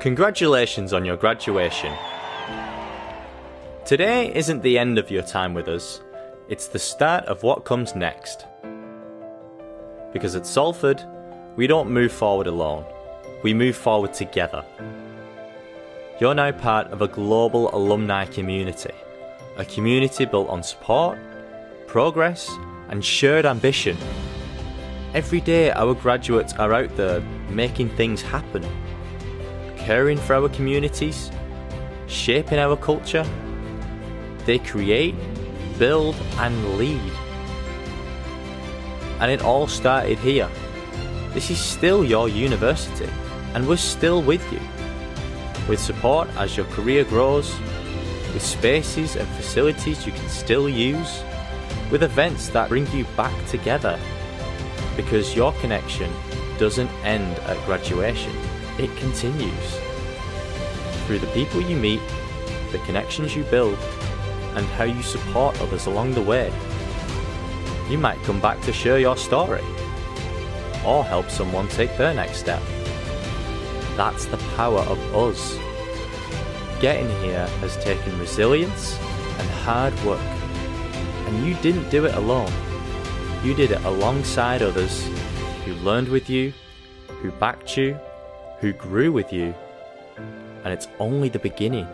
Congratulations on your graduation. Today isn't the end of your time with us, it's the start of what comes next. Because at Salford, we don't move forward alone, we move forward together. You're now part of a global alumni community, a community built on support, progress, and shared ambition. Every day our graduates are out there making things happen, caring for our communities, shaping our culture. They create, build and lead. And it all started here. This is still your university and we're still with you. With support as your career grows, with spaces and facilities you can still use, with events that bring you back together. Because your connection doesn't end at graduation, it continues. Through the people you meet, the connections you build, and how you support others along the way. You might come back to share your story, or help someone take their next step. That's the power of us. Getting here has taken resilience and hard work, and you didn't do it alone. You did it alongside others who learned with you, who backed you, who grew with you, and it's only the beginning.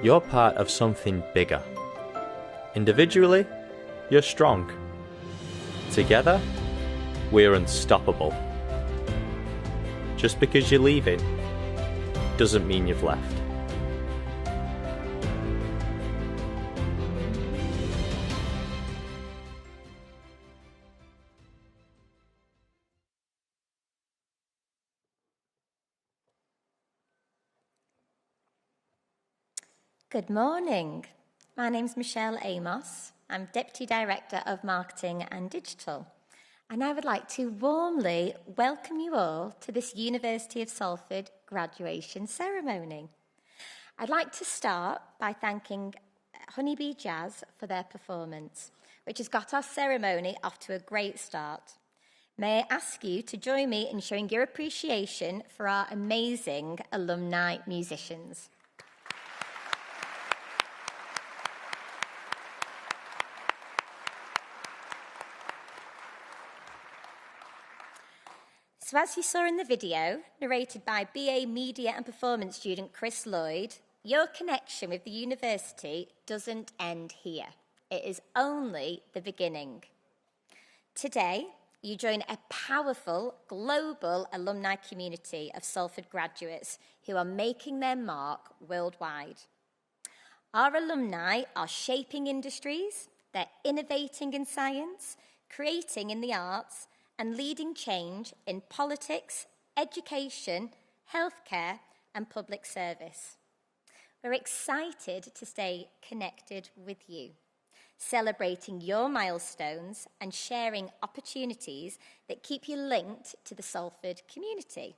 You're part of something bigger. Individually, you're strong. Together, we're unstoppable. Just because you're leaving doesn't mean you've left. Good morning. My name's Michelle Amos. I'm Deputy Director of Marketing and Digital, and I would like to warmly welcome you all to this University of Salford graduation ceremony. I'd like to start by thanking Honeybee Jazz for their performance, which has got our ceremony off to a great start. May I ask you to join me in showing your appreciation for our amazing alumni musicians. So as you saw in the video, narrated by BA Media and Performance student Chris Lloyd, your connection with the university doesn't end here. It is only the beginning. Today, you join a powerful global alumni community of Salford graduates who are making their mark worldwide. Our alumni are shaping industries, they're innovating in science, creating in the arts, and leading change in politics, education, healthcare, and public service. We're excited to stay connected with you, celebrating your milestones and sharing opportunities that keep you linked to the Salford community.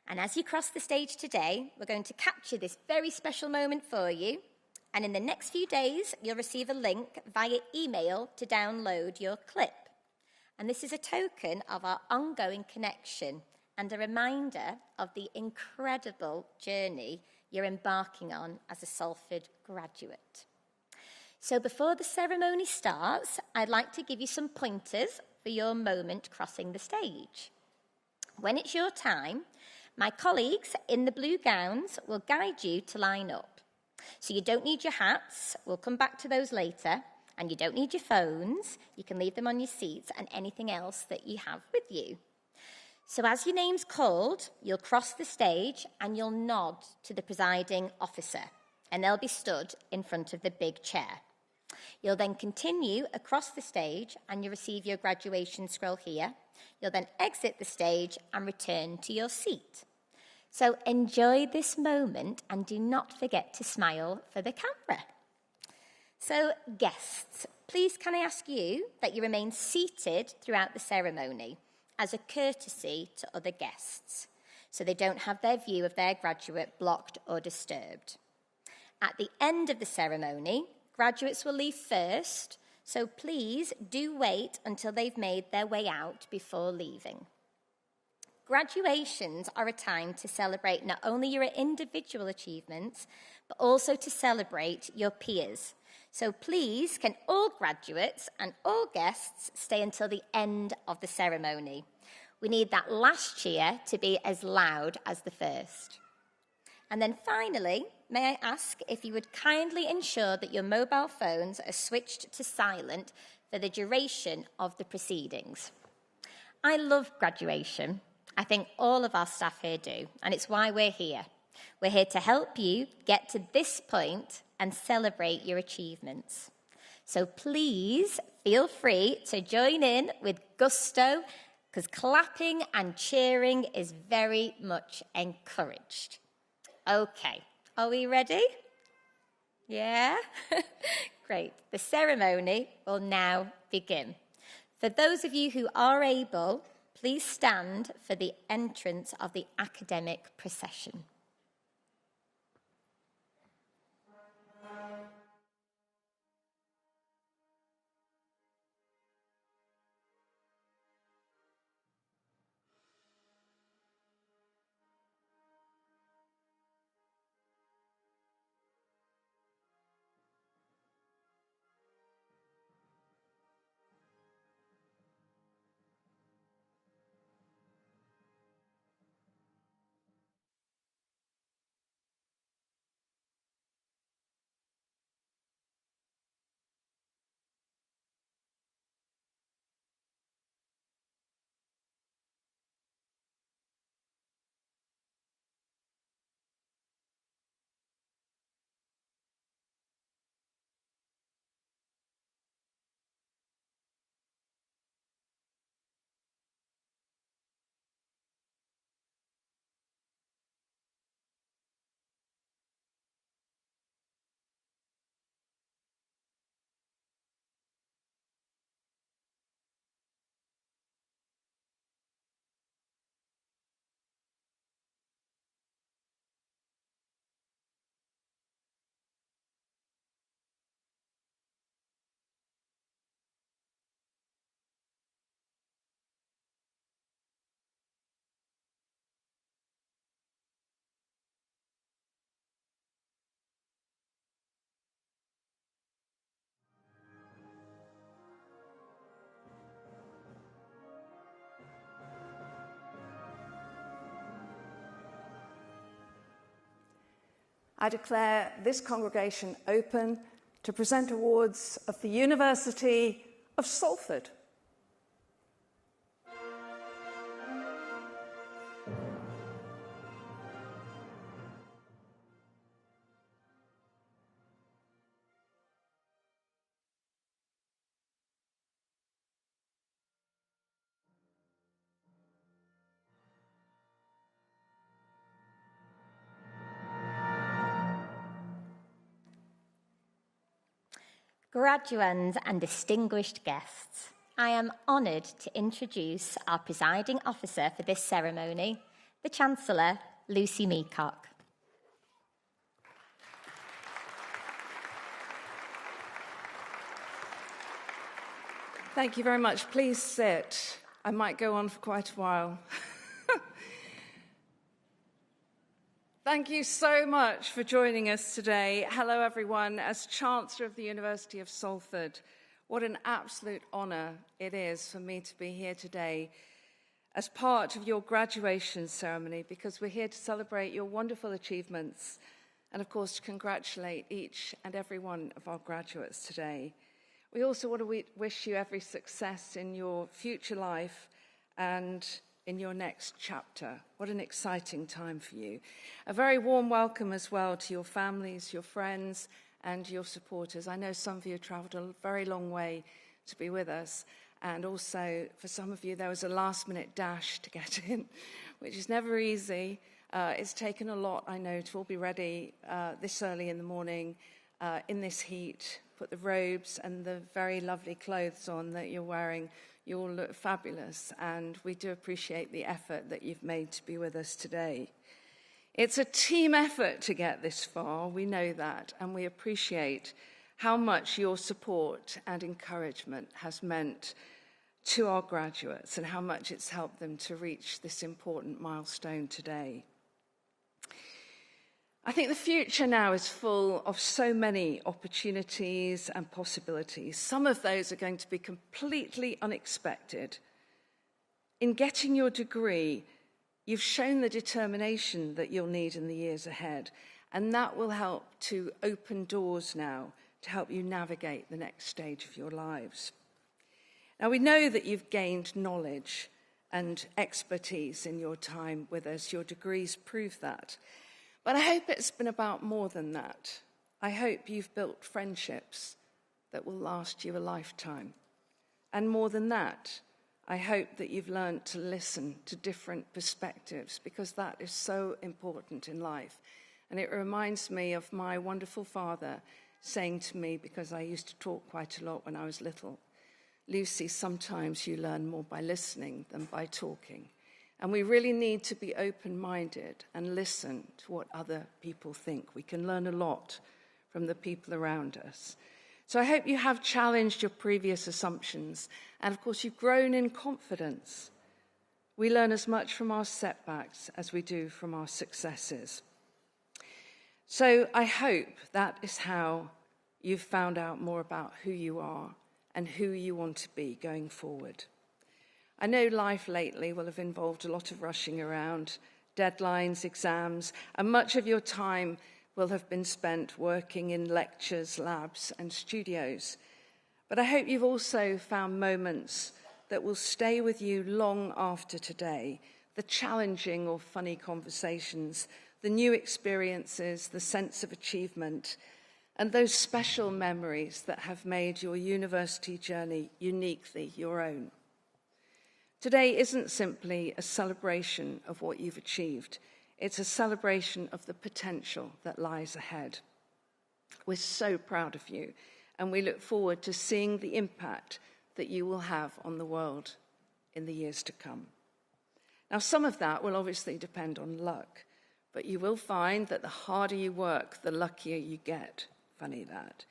And as you cross the stage today, we're going to capture this very special moment for you. And in the next few days, you'll receive a link via email to download your clip. And this is a token of our ongoing connection and a reminder of the incredible journey you're embarking on as a Salford graduate. So before the ceremony starts, I'd like to give you some pointers for your moment crossing the stage. When it's your time, my colleagues in the blue gowns will guide you to line up. So you don't need your hats, we'll come back to those later. And you don't need your phones, you can leave them on your seats and anything else that you have with you. So as your name's called, you'll cross the stage and you'll nod to the presiding officer, and they'll be stood in front of the big chair. You'll then continue across the stage and you'll receive your graduation scroll here. You'll then exit the stage and return to your seat. So enjoy this moment and do not forget to smile for the camera. So, guests, please can I ask you that you remain seated throughout the ceremony as a courtesy to other guests, so they don't have their view of their graduate blocked or disturbed. At the end of the ceremony, graduates will leave first, so please do wait until they've made their way out before leaving. Graduations are a time to celebrate not only your individual achievements, but also to celebrate your peers. So please, can all graduates and all guests stay until the end of the ceremony? We need that last cheer to be as loud as the first. And then finally, may I ask if you would kindly ensure that your mobile phones are switched to silent for the duration of the proceedings. I love graduation. I think all of our staff here do, and it's why we're here. We're here to help you get to this point and celebrate your achievements. So please feel free to join in with gusto, because clapping and cheering is very much encouraged. Okay, are we ready? Yeah? Great. The ceremony will now begin. For those of you who are able, please stand for the entrance of the academic procession. I declare this congregation open to present awards of the University of Salford. Graduands and distinguished guests, I am honoured to introduce our presiding officer for this ceremony, the Chancellor, Lucy Meacock. Thank you very much. Please sit. I might go on for quite a while. Thank you so much for joining us today. Hello, everyone. As Chancellor of the University of Salford, what an absolute honour it is for me to be here today as part of your graduation ceremony, because we're here to celebrate your wonderful achievements and, of course, to congratulate each and every one of our graduates today. We also want to wish you every success in your future life and in your next chapter. What an exciting time for you. A very warm welcome as well to your families, your friends, and your supporters. I know some of you have travelled a very long way to be with us, and also for some of you there was a last-minute dash to get in, which is never easy. It's taken a lot, I know, to all be ready this early in the morning, in this heat, put the robes and the very lovely clothes on that you're wearing. You all look fabulous, and we do appreciate the effort that you've made to be with us today. It's a team effort to get this far, we know that, and we appreciate how much your support and encouragement has meant to our graduates and how much it's helped them to reach this important milestone today. I think the future now is full of so many opportunities and possibilities. Some of those are going to be completely unexpected. In getting your degree, you've shown the determination that you'll need in the years ahead, and that will help to open doors now to help you navigate the next stage of your lives. Now, we know that you've gained knowledge and expertise in your time with us. Your degrees prove that. But I hope it's been about more than that. I hope you've built friendships that will last you a lifetime. And more than that, I hope that you've learned to listen to different perspectives, because that is so important in life. And it reminds me of my wonderful father saying to me, because I used to talk quite a lot when I was little, "Lucy, sometimes you learn more by listening than by talking." And we really need to be open-minded and listen to what other people think. We can learn a lot from the people around us. So I hope you have challenged your previous assumptions. And of course, you've grown in confidence. We learn as much from our setbacks as we do from our successes. So I hope that is how you've found out more about who you are and who you want to be going forward. I know life lately will have involved a lot of rushing around, deadlines, exams, and much of your time will have been spent working in lectures, labs, and studios. But I hope you've also found moments that will stay with you long after today, the challenging or funny conversations, the new experiences, the sense of achievement, and those special memories that have made your university journey uniquely your own. Today isn't simply a celebration of what you've achieved. It's a celebration of the potential that lies ahead. We're so proud of you, and we look forward to seeing the impact that you will have on the world in the years to come. Now, some of that will obviously depend on luck, but you will find that the harder you work, the luckier you get. Funny that.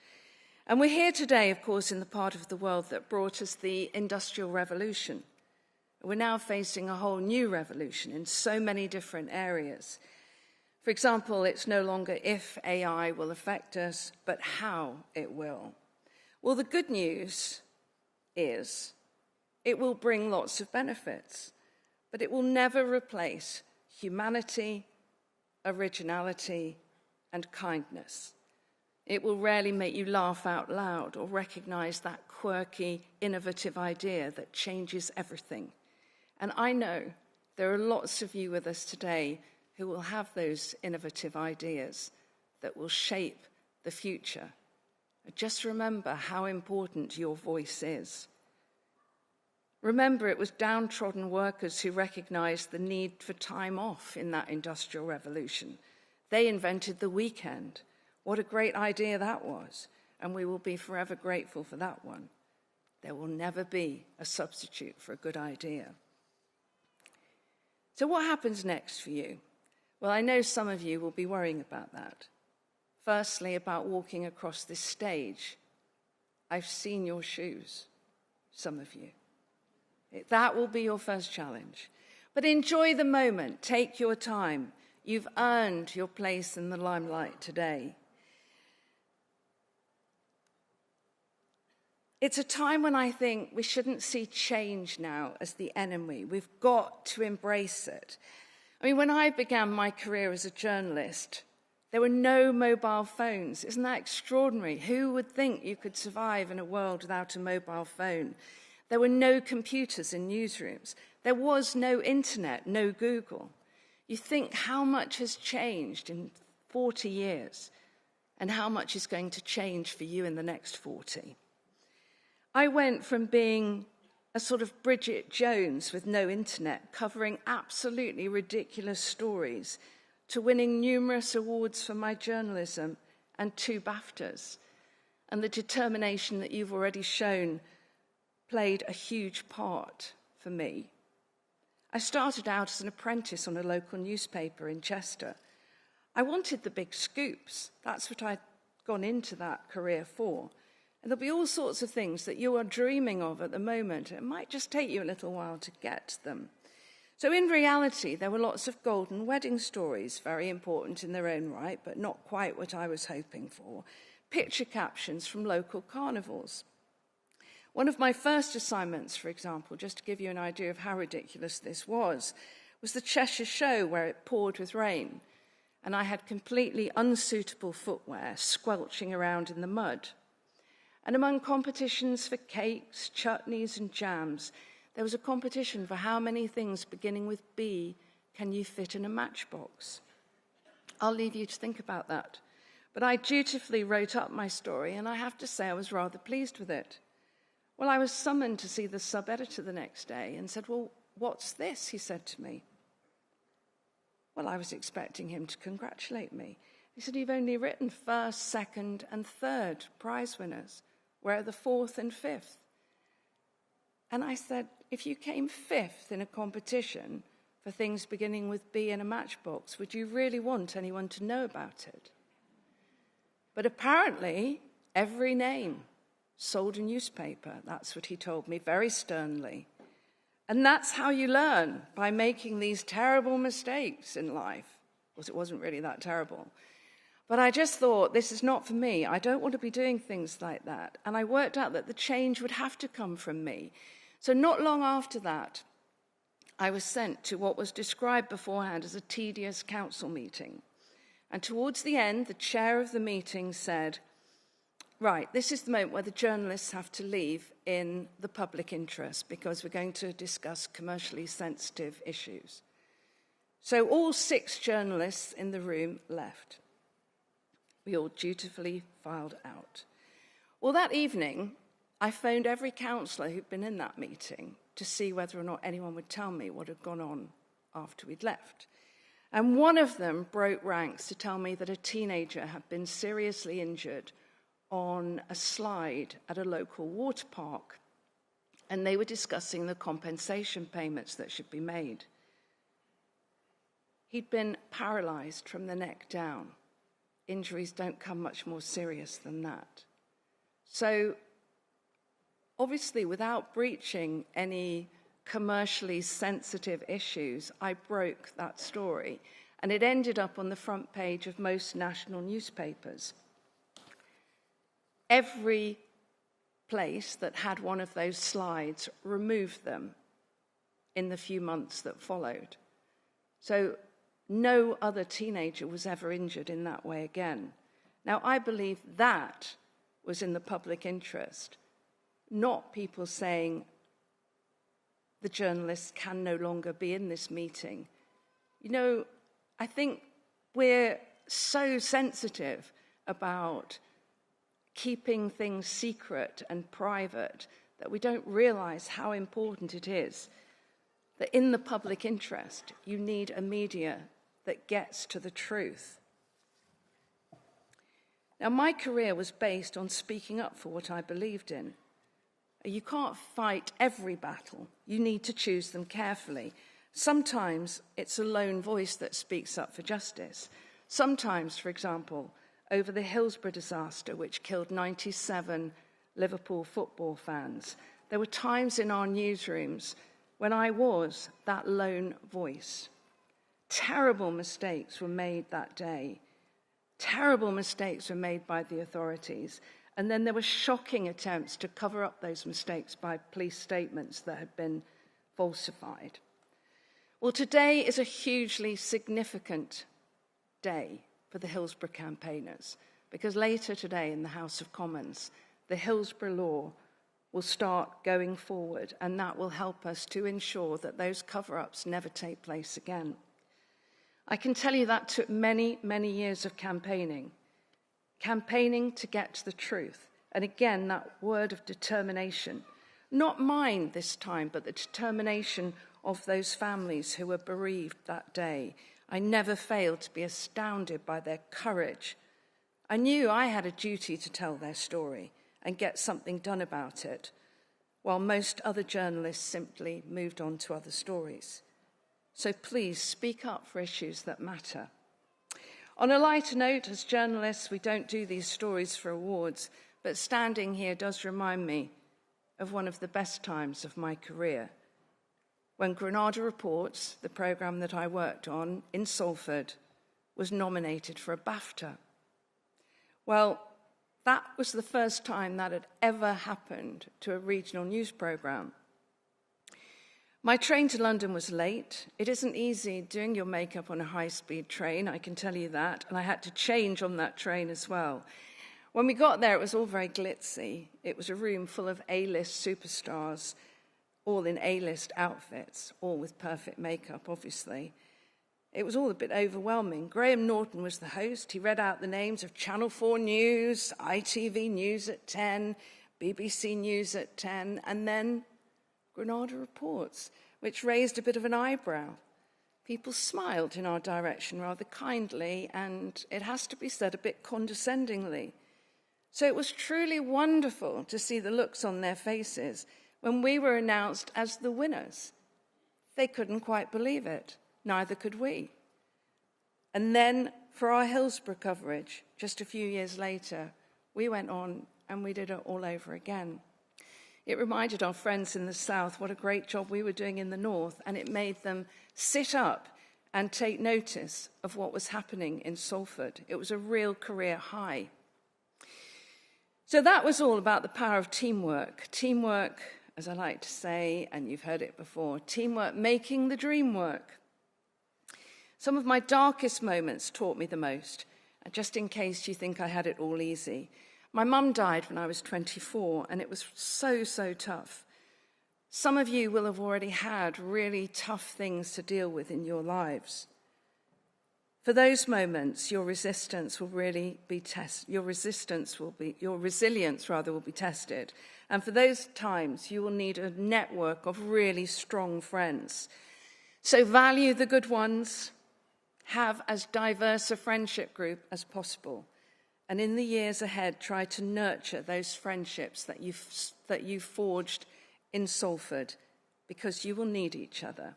And we're here today, of course, in the part of the world that brought us the Industrial Revolution. We're now facing a whole new revolution in so many different areas. For example, it's no longer if AI will affect us, but how it will. Well, the good news is it will bring lots of benefits, but it will never replace humanity, originality, and kindness. It will rarely make you laugh out loud or recognize that quirky, innovative idea that changes everything. And I know there are lots of you with us today who will have those innovative ideas that will shape the future. Just remember how important your voice is. Remember, it was downtrodden workers who recognized the need for time off in that industrial revolution. They invented the weekend. What a great idea that was. And we will be forever grateful for that one. There will never be a substitute for a good idea. So what happens next for you? Well, I know some of you will be worrying about that. Firstly, about walking across this stage. I've seen your shoes, some of you. That will be your first challenge. But enjoy the moment. Take your time. You've earned your place in the limelight today. It's a time when I think we shouldn't see change now as the enemy. We've got to embrace it. I mean, when I began my career as a journalist, there were no mobile phones. Isn't that extraordinary? Who would think you could survive in a world without a mobile phone? There were no computers in newsrooms. There was no internet, no Google. You think how much has changed in 40 years and how much is going to change for you in the next 40. I went from being a sort of Bridget Jones with no internet, covering absolutely ridiculous stories, to winning numerous awards for my journalism and 2 BAFTAs. And the determination that you've already shown played a huge part for me. I started out as an apprentice on a local newspaper in Chester. I wanted the big scoops. That's what I'd gone into that career for. And there'll be all sorts of things that you are dreaming of at the moment. It might just take you a little while to get to them. So in reality, there were lots of golden wedding stories, very important in their own right, but not quite what I was hoping for. Picture captions from local carnivals. One of my first assignments, for example, just to give you an idea of how ridiculous this was the Cheshire Show, where it poured with rain, and I had completely unsuitable footwear squelching around in the mud. And among competitions for cakes, chutneys, and jams, there was a competition for how many things beginning with B can you fit in a matchbox. I'll leave you to think about that. But I dutifully wrote up my story, and I have to say I was rather pleased with it. Well, I was summoned to see the sub-editor the next day and said, "Well, what's this?" he said to me. Well, I was expecting him to congratulate me. He said, "You've only written first, second, and third prize winners. Where are the fourth and fifth?" And I said, "If you came fifth in a competition for things beginning with B in a matchbox, would you really want anyone to know about it?" But apparently, every name sold a newspaper. That's what he told me very sternly. And that's how you learn, by making these terrible mistakes in life. Of course, it wasn't really that terrible. But I just thought, this is not for me. I don't want to be doing things like that. And I worked out that the change would have to come from me. So not long after that, I was sent to what was described beforehand as a tedious council meeting. And towards the end, the chair of the meeting said, "Right, this is the moment where the journalists have to leave in the public interest because we're going to discuss commercially sensitive issues." So all 6 journalists in the room left. We all dutifully filed out. Well, that evening, I phoned every councillor who'd been in that meeting to see whether or not anyone would tell me what had gone on after we'd left. And one of them broke ranks to tell me that a teenager had been seriously injured on a slide at a local water park, and they were discussing the compensation payments that should be made. He'd been paralysed from the neck down. Injuries don't come much more serious than that. So, obviously, without breaching any commercially sensitive issues, I broke that story, and it ended up on the front page of most national newspapers. Every place that had one of those slides removed them in the few months that followed. So no other teenager was ever injured in that way again. Now, I believe that was in the public interest, not people saying the journalists can no longer be in this meeting. You know, I think we're so sensitive about keeping things secret and private that we don't realize how important it is that in the public interest, you need a media that gets to the truth. Now, my career was based on speaking up for what I believed in. You can't fight every battle. You need to choose them carefully. Sometimes it's a lone voice that speaks up for justice. Sometimes, for example, over the Hillsborough disaster, which killed 97 Liverpool football fans, there were times in our newsrooms when I was that lone voice. Terrible mistakes were made that day. Terrible mistakes were made by the authorities. And then there were shocking attempts to cover up those mistakes by police statements that had been falsified. Well, today is a hugely significant day for the Hillsborough campaigners, because later today in the House of Commons, the Hillsborough law will start going forward, and that will help us to ensure that those cover-ups never take place again. I can tell you that took many, many years of campaigning to get to the truth. And again, that word of determination, not mine this time, but the determination of those families who were bereaved that day. I never failed to be astounded by their courage. I knew I had a duty to tell their story and get something done about it, while most other journalists simply moved on to other stories. So please speak up for issues that matter. On a lighter note, as journalists, we don't do these stories for awards, but standing here does remind me of one of the best times of my career, when Granada Reports, the programme that I worked on in Salford, was nominated for a BAFTA. Well, that was the first time that had ever happened to a regional news programme. My train to London was late. It isn't easy doing your makeup on a high-speed train, I can tell you that, and I had to change on that train as well. When we got there, it was all very glitzy. It was a room full of A-list superstars, all in A-list outfits, all with perfect makeup, obviously. It was all a bit overwhelming. Graham Norton was the host. He read out the names of Channel 4 News, ITV News at 10, BBC News at 10, and then Granada Reports, which raised a bit of an eyebrow. People smiled in our direction rather kindly, and it has to be said, a bit condescendingly. So it was truly wonderful to see the looks on their faces when we were announced as the winners. They couldn't quite believe it. Neither could we. And then for our Hillsborough coverage, just a few years later, we went on and we did it all over again. It reminded our friends in the south what a great job we were doing in the north, and it made them sit up and take notice of what was happening in Salford. It was a real career high. So that was all about the power of teamwork. Teamwork, as I like to say, and you've heard it before, teamwork making the dream work. Some of my darkest moments taught me the most, just in case you think I had it all easy. My mum died when I was 24, and it was so tough. Some of you will have already had really tough things to deal with in your lives. For those moments, your resilience will be tested. And for those times, you will need a network of really strong friends. So value the good ones. Have as diverse a friendship group as possible. And in the years ahead, try to nurture those friendships that you've forged in Salford, because you will need each other.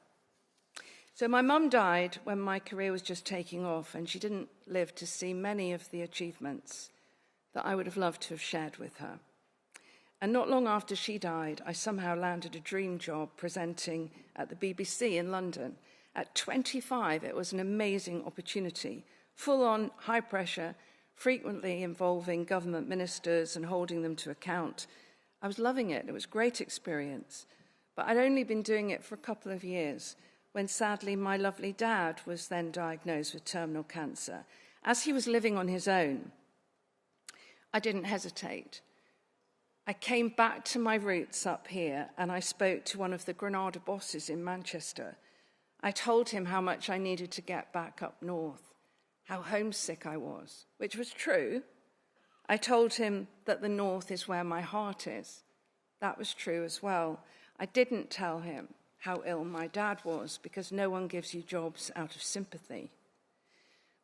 So my mum died when my career was just taking off, and she didn't live to see many of the achievements that I would have loved to have shared with her. And not long after she died, I somehow landed a dream job presenting at the BBC in London. At 25, it was an amazing opportunity, full-on, high pressure, frequently involving government ministers and holding them to account. I was loving it. It was a great experience. But I'd only been doing it for a couple of years when, sadly, my lovely dad was then diagnosed with terminal cancer. As he was living on his own, I didn't hesitate. I came back to my roots up here, and I spoke to one of the Granada bosses in Manchester. I told him how much I needed to get back up north, how homesick I was, which was true. I told him that the north is where my heart is. That was true as well. I didn't tell him how ill my dad was, because no one gives you jobs out of sympathy.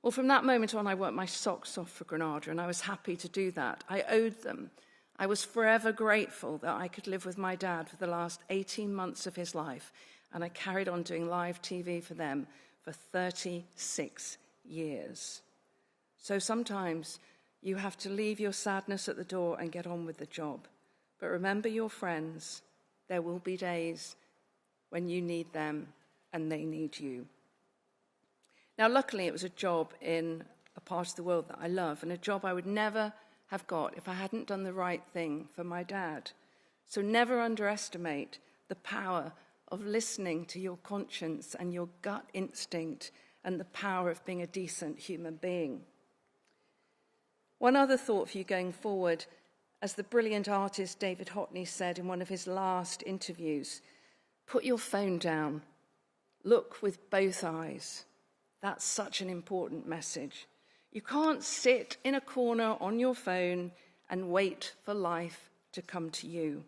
Well, from that moment on, I worked my socks off for Granada, and I was happy to do that. I owed them. I was forever grateful that I could live with my dad for the last 18 months of his life, and I carried on doing live TV for them for 36 years. So sometimes you have to leave your sadness at the door and get on with the job. But remember your friends. There will be days when you need them and they need you. Now, luckily, it was a job in a part of the world that I love, and a job I would never have got if I hadn't done the right thing for my dad. So never underestimate the power of listening to your conscience and your gut instinct, and the power of being a decent human being. One other thought for you going forward, as the brilliant artist David Hockney said in one of his last interviews, put your phone down. Look with both eyes. That's such an important message. You can't sit in a corner on your phone and wait for life to come to you.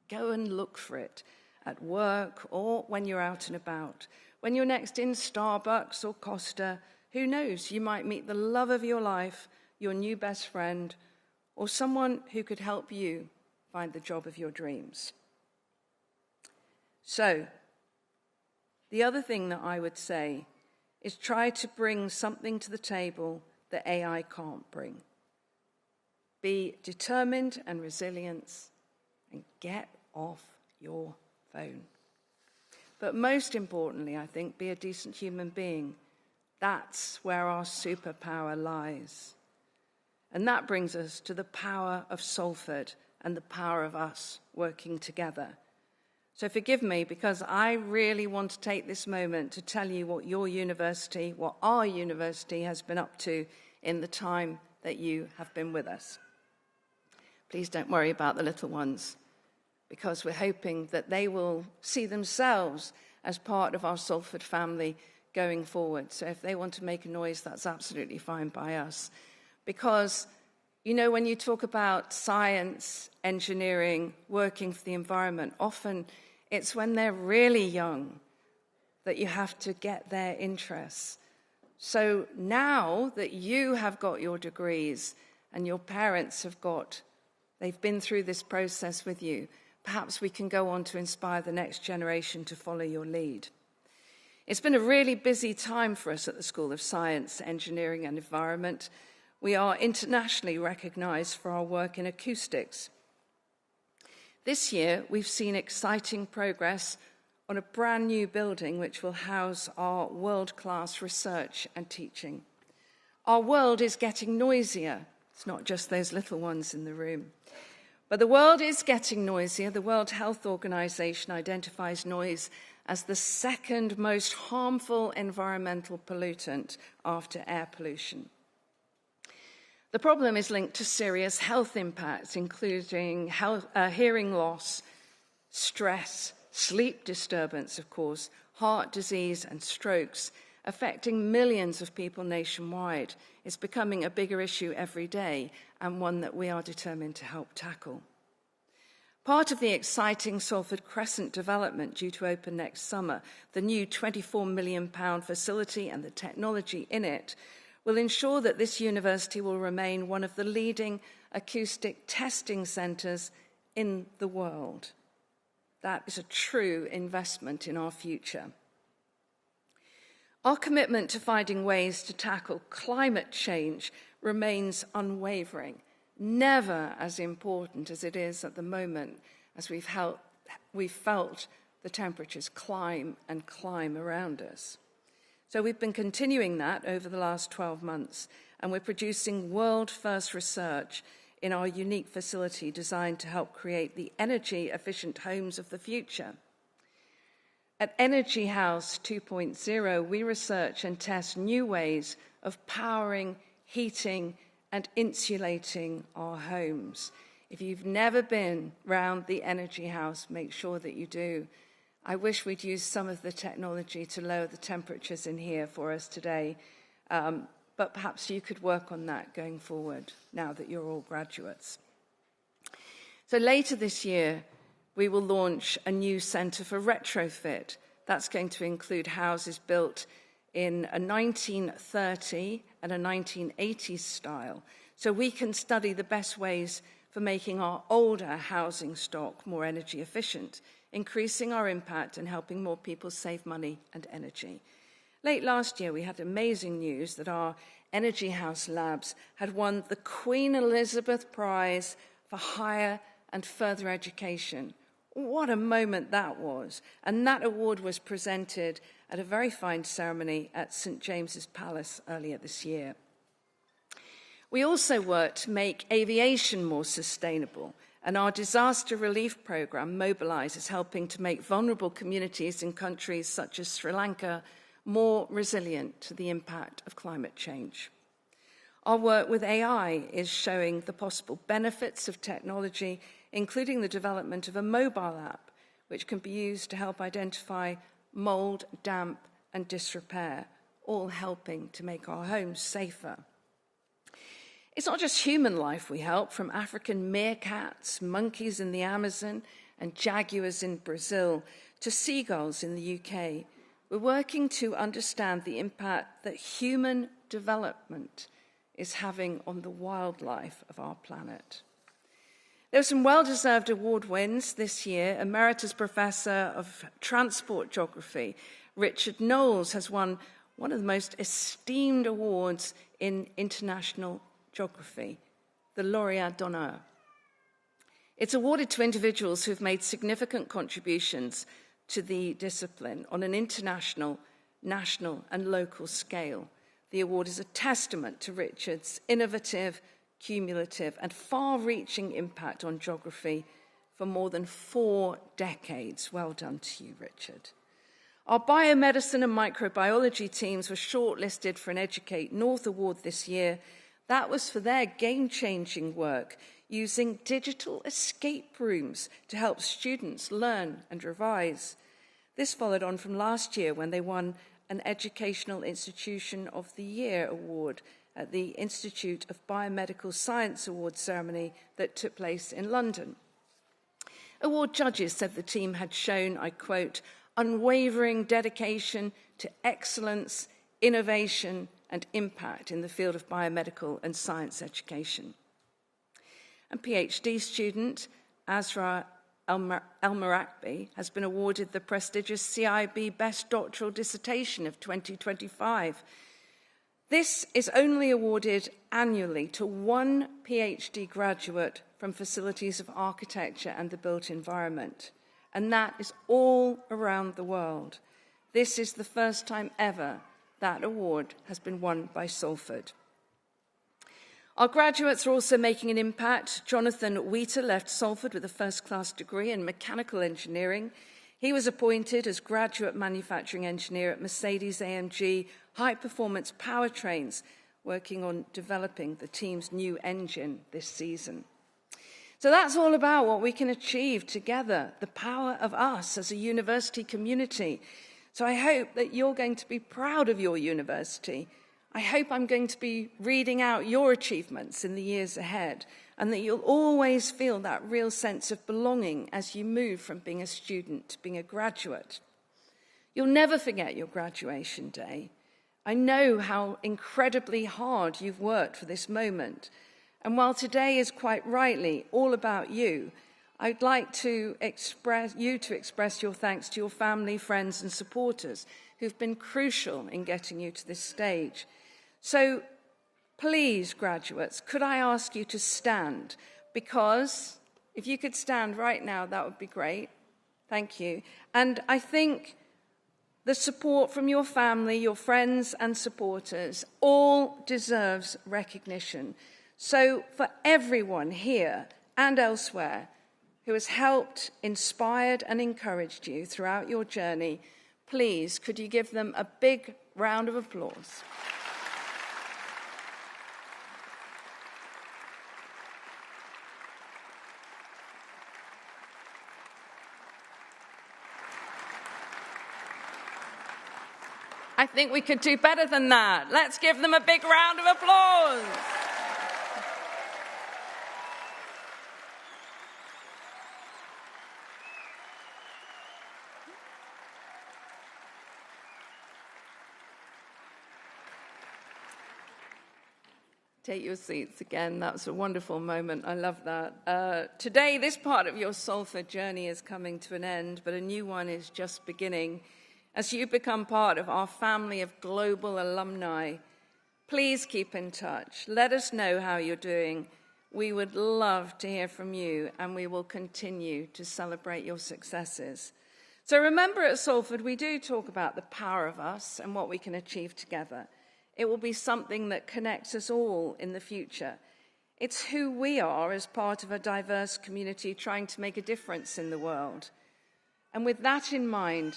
Go and look for it at work or when you're out and about. When you're next in Starbucks or Costa, who knows, you might meet the love of your life, your new best friend, or someone who could help you find the job of your dreams. So, the other thing that I would say is try to bring something to the table that AI can't bring. be determined and resilient, and get off your phone. But most importantly, I think, be a decent human being. That's where our superpower lies. And that brings us to the power of Salford and the power of us working together. So forgive me, because I really want to take this moment to tell you what your university, what our university has been up to in the time that you have been with us. Please don't worry about the little ones, because we're hoping that they will see themselves as part of our Salford family going forward. So if they want to make a noise, that's absolutely fine by us. Because, you know, when you talk about science, engineering, working for the environment, often it's when they're really young that you have to get their interests. So now that you have got your degrees and your parents they've been through this process with you, perhaps we can go on to inspire the next generation to follow your lead. It's been a really busy time for us at the School of Science, Engineering and Environment. We are internationally recognized for our work in acoustics. This year, we've seen exciting progress on a brand new building which will house our world-class research and teaching. Our world is getting noisier. It's not just those little ones in the room. But the world is getting noisier. The World Health Organization identifies noise as the second most harmful environmental pollutant after air pollution. The problem is linked to serious health impacts, including hearing loss, stress, sleep disturbance, of course, heart disease and strokes, affecting millions of people nationwide. It's becoming a bigger issue every day, and one that we are determined to help tackle. Part of the exciting Salford Crescent development due to open next summer, the new £24 million facility and the technology in it, will ensure that this university will remain one of the leading acoustic testing centres in the world. That is a true investment in our future. Our commitment to finding ways to tackle climate change remains unwavering, never as important as it is at the moment, as we've felt the temperatures climb and climb around us. So we've been continuing that over the last 12 months, and we're producing world-first research in our unique facility designed to help create the energy-efficient homes of the future. At Energy House 2.0, we research and test new ways of powering, heating, and insulating our homes. If you've never been round the Energy House, make sure that you do. I wish we'd used some of the technology to lower the temperatures in here for us today, but perhaps you could work on that going forward now that you're all graduates. So later this year, we will launch a new centre for retrofit. That's going to include houses built in a 1930 and a 1980s style, so we can study the best ways for making our older housing stock more energy efficient, increasing our impact and helping more people save money and energy. Late last year, we had amazing news that our Energy House labs had won the Queen Elizabeth Prize for Higher and Further Education. What a moment that was. And that award was presented at a very fine ceremony at St. James's Palace earlier this year. We also worked to make aviation more sustainable, and our disaster relief program mobilizes, helping to make vulnerable communities in countries such as Sri Lanka more resilient to the impact of climate change. Our work with AI is showing the possible benefits of technology, including the development of a mobile app, which can be used to help identify mold, damp, and disrepair, all helping to make our homes safer. It's not just human life we help, from African meerkats, monkeys in the Amazon, and jaguars in Brazil, to seagulls in the UK. We're working to understand the impact that human development is having on the wildlife of our planet. There were some well-deserved award wins this year. Emeritus Professor of Transport Geography, Richard Knowles, has won one of the most esteemed awards in international geography, the Laureat d'Honneur. It's awarded to individuals who've made significant contributions to the discipline on an international, national, and local scale. The award is a testament to Richard's innovative, cumulative, and far-reaching impact on geography for more than 4 decades. Well done to you, Richard. Our biomedicine and microbiology teams were shortlisted for an Educate North Award this year. That was for their game-changing work using digital escape rooms to help students learn and revise. This followed on from last year when they won an Educational Institution of the Year award at the Institute of Biomedical Science Award ceremony that took place in London. Award judges said the team had shown, I quote, unwavering dedication to excellence, innovation, and impact in the field of biomedical and science education. And PhD student Azra El-Marakbi has been awarded the prestigious CIB Best Doctoral Dissertation of 2025. This is only awarded annually to one PhD graduate from facilities of architecture and the built environment, and that is all around the world. This is the first time ever that award has been won by Salford. Our graduates are also making an impact. Jonathan Wheater left Salford with a first-class degree in mechanical engineering. He was appointed as graduate manufacturing engineer at Mercedes-AMG high-performance powertrains, working on developing the team's new engine this season. So that's all about what we can achieve together, the power of us as a university community. So I hope that you're going to be proud of your university. I hope I'm going to be reading out your achievements in the years ahead, and that you'll always feel that real sense of belonging as you move from being a student to being a graduate. You'll never forget your graduation day. I know how incredibly hard you've worked for this moment. And while today is quite rightly all about you, I'd like to express your thanks to your family, friends, and supporters who've been crucial in getting you to this stage. So please, graduates, could I ask you to stand? Because if you could stand right now, that would be great. Thank you. And I think the support from your family, your friends and supporters, all deserves recognition. So for everyone here and elsewhere who has helped, inspired and encouraged you throughout your journey, please, could you give them a big round of applause? I think we could do better than that. Let's give them a big round of applause. Take your seats again. That was a wonderful moment. I love that. Today, this part of your Salford journey is coming to an end, but a new one is just beginning. As you become part of our family of global alumni, please keep in touch. Let us know how you're doing. We would love to hear from you, and we will continue to celebrate your successes. So remember, at Salford, we do talk about the power of us and what we can achieve together. It will be something that connects us all in the future. It's who we are as part of a diverse community trying to make a difference in the world. And with that in mind,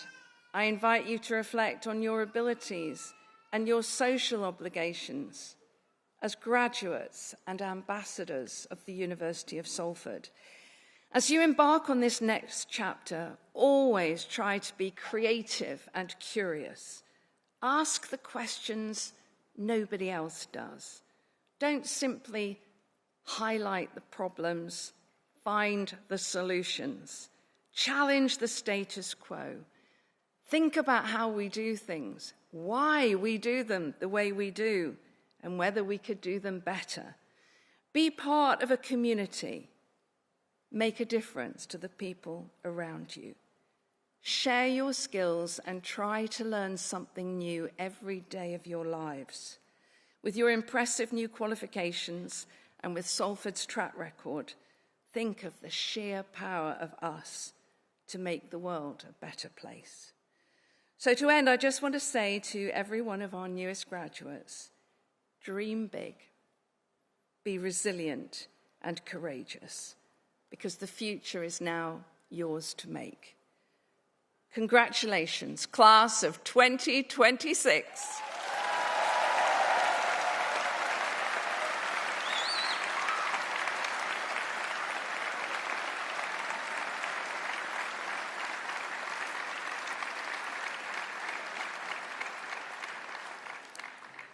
I invite you to reflect on your abilities and your social obligations as graduates and ambassadors of the University of Salford. As you embark on this next chapter, always try to be creative and curious. Ask the questions nobody else does. Don't simply highlight the problems, find the solutions. Challenge the status quo. Think about how we do things, why we do them the way we do, and whether we could do them better. Be part of a community. Make a difference to the people around you. Share your skills and try to learn something new every day of your lives. With your impressive new qualifications And with Salford's track record, think of the sheer power of us to make the world a better place. So to end, I just want to say to every one of our newest graduates, dream big, be resilient and courageous, because the future is now yours to make. Congratulations, class of 2026.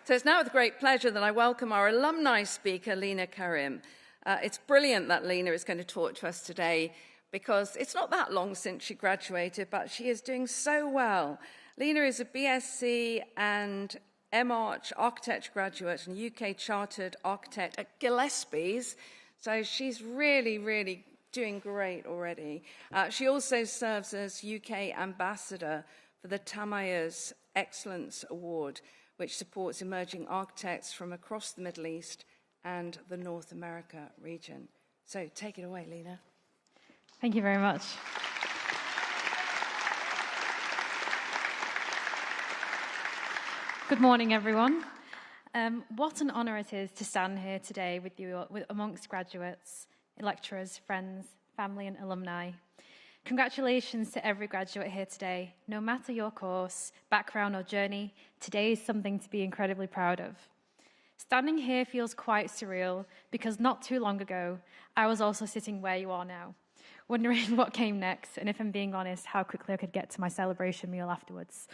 So it's now with great pleasure that I welcome our alumni speaker, Lena Karim. It's brilliant that Lena is going to talk to us today because it's not that long since she graduated, but she is doing so well. Lena is a BSc and MArch architecture graduate and UK Chartered Architect at Gillespie's. So she's really doing great already. She also serves as UK Ambassador for the Tamayas Excellence Award, which supports emerging architects from across the Middle East and the North America region. So take it away, Lena. Thank you very much. Good morning, everyone. What an honour it is to stand here today with you, amongst graduates, lecturers, friends, family and alumni. Congratulations to every graduate here today. No matter your course, background or journey, today is something to be incredibly proud of. Standing here feels quite surreal because not too long ago, I was also sitting where you are now, wondering what came next and, if I'm being honest, how quickly I could get to my celebration meal afterwards.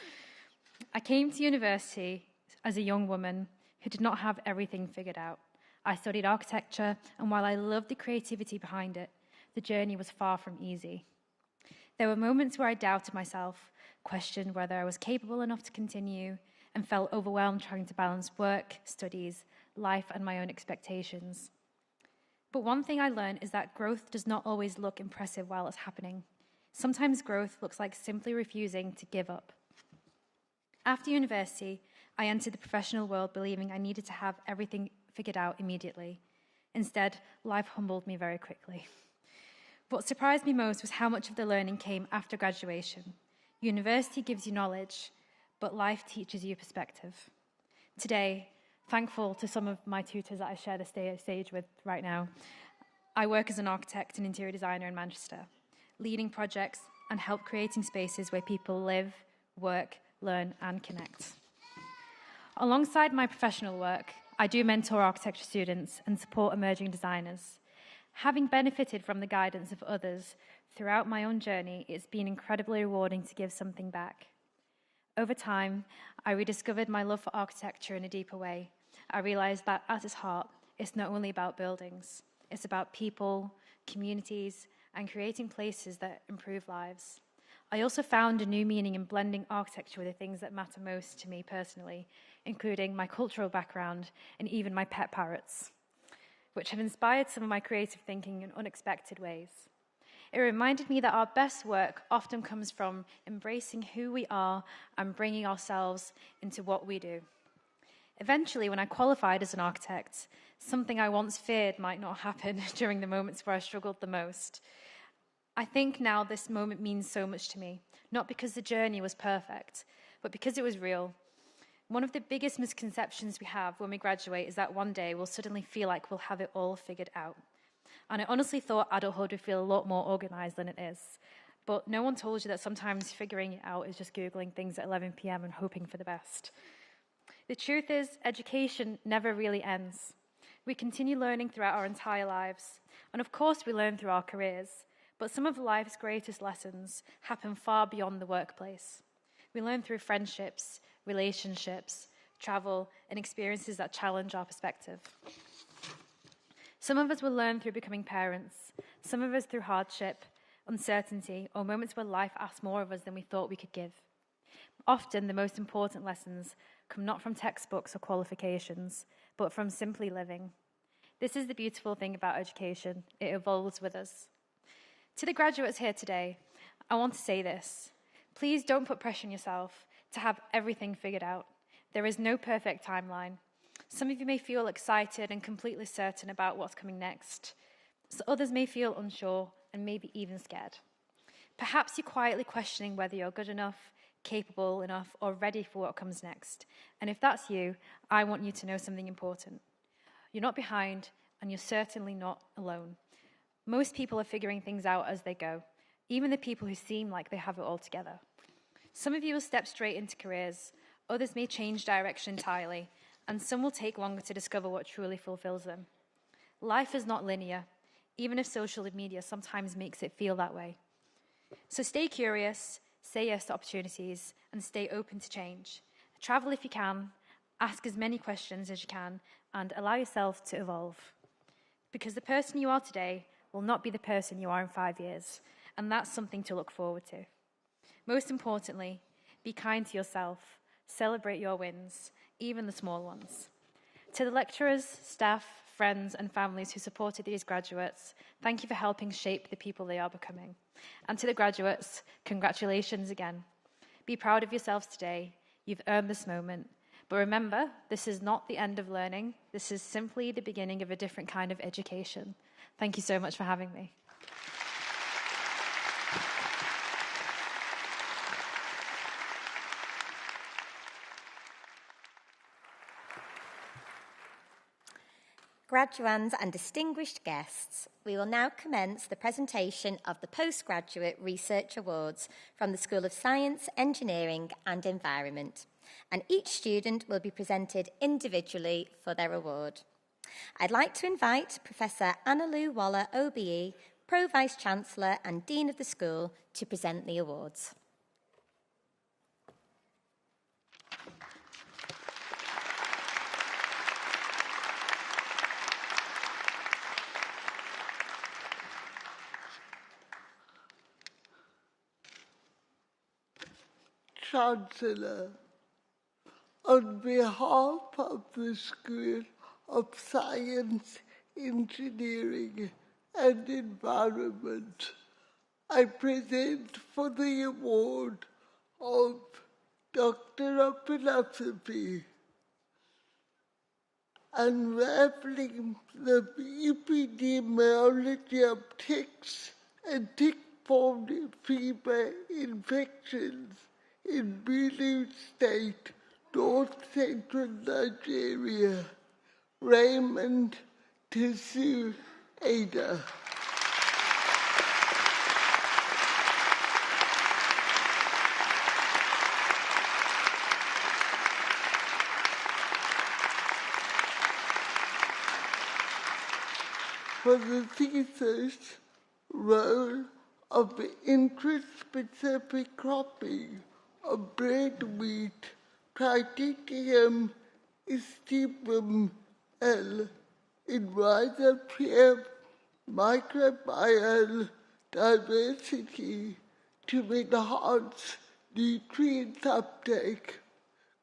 I came to university as a young woman who did not have everything figured out. I studied architecture, and while I loved the creativity behind it, the journey was far from easy. There were moments where I doubted myself, questioned whether I was capable enough to continue, and felt overwhelmed trying to balance work, studies, life, and my own expectations. But one thing I learned is that growth does not always look impressive while it's happening. Sometimes growth looks like simply refusing to give up. After university, I entered the professional world believing I needed to have everything figured out immediately. Instead, life humbled me very quickly. What surprised me most was how much of the learning came after graduation. University gives you knowledge, but life teaches you perspective. Today, thankful to some of my tutors that I share the stage with right now, I work as an architect and interior designer in Manchester, leading projects and help creating spaces where people live, work, learn, and connect. Alongside my professional work, I do mentor architecture students and support emerging designers. Having benefited from the guidance of others throughout my own journey, it's been incredibly rewarding to give something back. Over time, I rediscovered my love for architecture in a deeper way. I realized that at its heart, it's not only about buildings, it's about people, communities, and creating places that improve lives. I also found a new meaning in blending architecture with the things that matter most to me personally, including my cultural background and even my pet parrots, which have inspired some of my creative thinking in unexpected ways. It reminded me that our best work often comes from embracing who we are and bringing ourselves into what we do. Eventually, when I qualified as an architect, something I once feared might not happen during the moments where I struggled the most. I think now this moment means so much to me, not because the journey was perfect, but because it was real. One of the biggest misconceptions we have when we graduate is that one day we'll suddenly feel like we'll have it all figured out. And I honestly thought adulthood would feel a lot more organized than it is. But no one told you that sometimes figuring it out is just Googling things at 11 p.m. and hoping for the best. The truth is, education never really ends. We continue learning throughout our entire lives. And of course, we learn through our careers. But some of life's greatest lessons happen far beyond the workplace. We learn through friendships, relationships, travel, and experiences that challenge our perspective. Some of us will learn through becoming parents, some of us through hardship, uncertainty, or moments where life asks more of us than we thought we could give. Often, the most important lessons come not from textbooks or qualifications, but from simply living. This is the beautiful thing about education. It evolves with us. To the graduates here today, I want to say this. Please don't put pressure on yourself to have everything figured out. There is no perfect timeline. Some of you may feel excited and completely certain about what's coming next. So others may feel unsure and maybe even scared. Perhaps you're quietly questioning whether you're good enough, capable enough, or ready for what comes next. And if that's you, I want you to know something important. You're not behind, and you're certainly not alone. Most people are figuring things out as they go, even the people who seem like they have it all together. Some of you will step straight into careers, others may change direction entirely, and some will take longer to discover what truly fulfills them. Life is not linear, even if social media sometimes makes it feel that way. So stay curious, say yes to opportunities, and stay open to change. Travel if you can, ask as many questions as you can, and allow yourself to evolve. Because the person you are today will not be the person you are in 5 years, and that's something to look forward to. Most importantly, be kind to yourself, celebrate your wins, even the small ones. To the lecturers, staff, friends, and families who supported these graduates, thank you for helping shape the people they are becoming. And to the graduates, congratulations again. Be proud of yourselves today. You've earned this moment. But remember, this is not the end of learning. This is simply the beginning of a different kind of education. Thank you so much for having me. Graduands and distinguished guests, we will now commence the presentation of the Postgraduate Research Awards from the School of Science, Engineering and Environment, and each student will be presented individually for their award. I'd like to invite Professor Annalou Waller, OBE, Pro-Vice-Chancellor and Dean of the School, to present the awards. Chancellor, on behalf of the School of Science, Engineering and Environment, I present for the award of Doctor of Philosophy, unraveling the epidemiology of ticks and tick-borne fever infections in Benue State, North Central Nigeria, Raymond Tesu Ada. For the thesis, role of interest-specific cropping of bread wheat, Triticum estipum L, in rhizosphere microbial diversity to enhance nutrient uptake,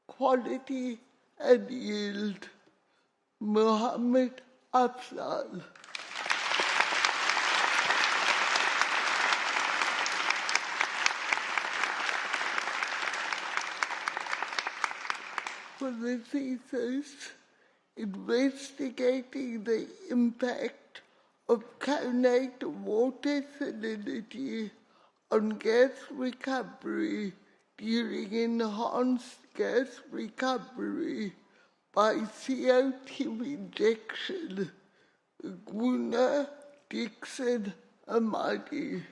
quality and yield. Mohammed Afzal. For the thesis, investigating the impact of connate water salinity on gas recovery during enhanced gas recovery by CO2 injection, Gunnar Dixon Amadi.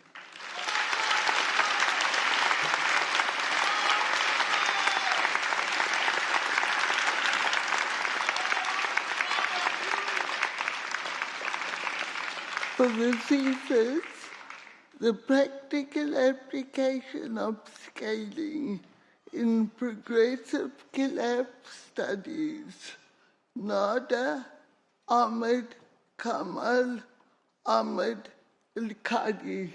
For the thesis, the practical application of scaling in progressive collapse studies, Nada Ahmed Kamal Ahmed Al-Qadi.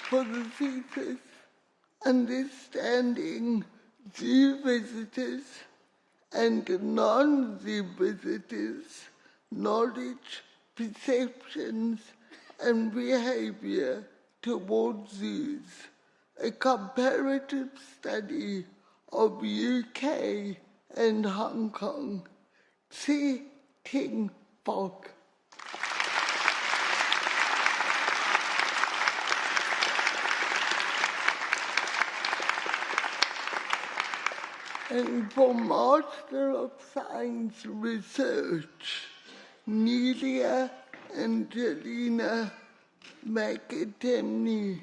For the thesis, understanding zoo visitors and non-zoo visitors, knowledge, perceptions, and behaviour towards zoos, a comparative study of UK and Hong Kong. See Ting Fok. And for Master of Science Research, Nelia Angelina McAtemney.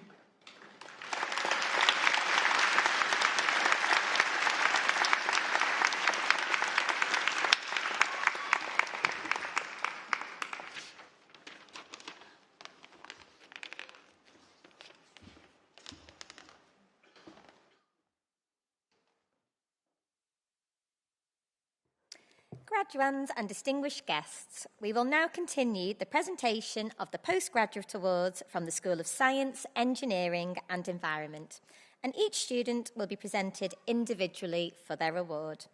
Graduands and distinguished guests, we will now continue the presentation of the Postgraduate Awards from the School of Science, Engineering and Environment, and each student will be presented individually for their award.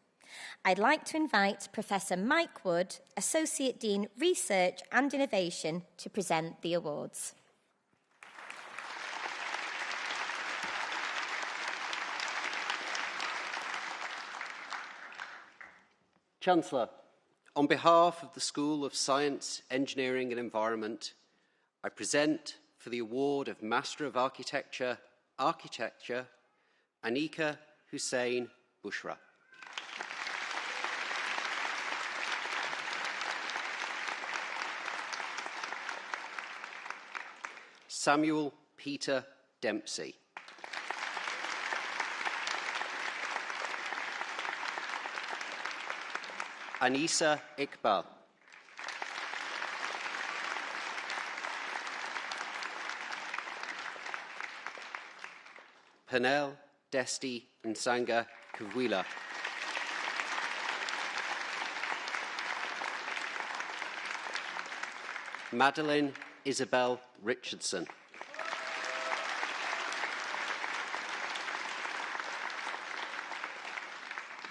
I'd like to invite Professor Mike Wood, Associate Dean Research and Innovation, to present the awards. Chancellor, on behalf of the School of Science, Engineering and Environment, I present for the award of Master of Architecture, Anika Hussein Bushra. Samuel Peter Dempsey. Anisa Iqbal. Panel Desti Nsanga Kavwila. Madeline Isabel Richardson.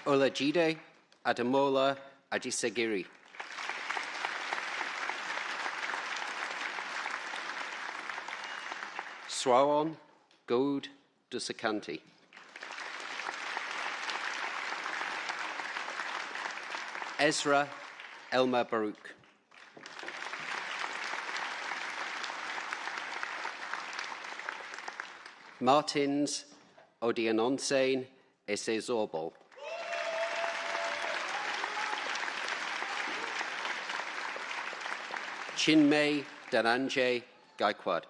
Olajide Adamola Ajisegiri. Swawon Goud Dusakanti. Ezra Elma Baruch. Martins Odianonsein Esezorbol. Chinmay Dhananjay Gaikwad.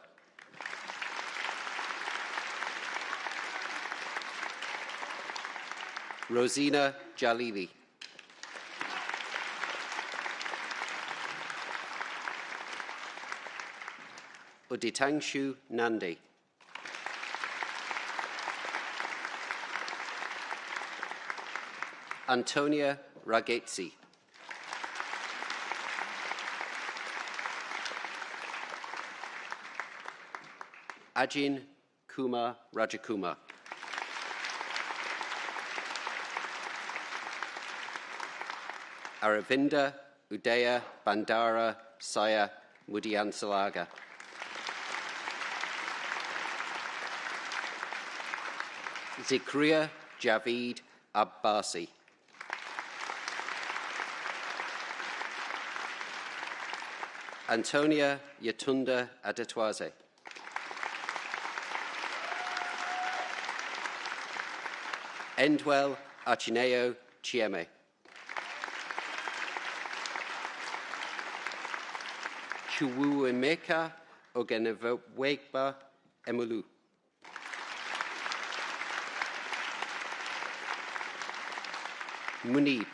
Rosina Jalili. Uditangshu Nandi. Antonia Ragazzi. Ajin Kumar Rajakumar. Aravinda Udaya Bandara Saya Mudiansalaga. Zikria Javid Abbasi. Antonia Yatunda Adetwaze. Endwell Achineo Chieme. Chuwuemeka Ogenewegba Emulu. Munib.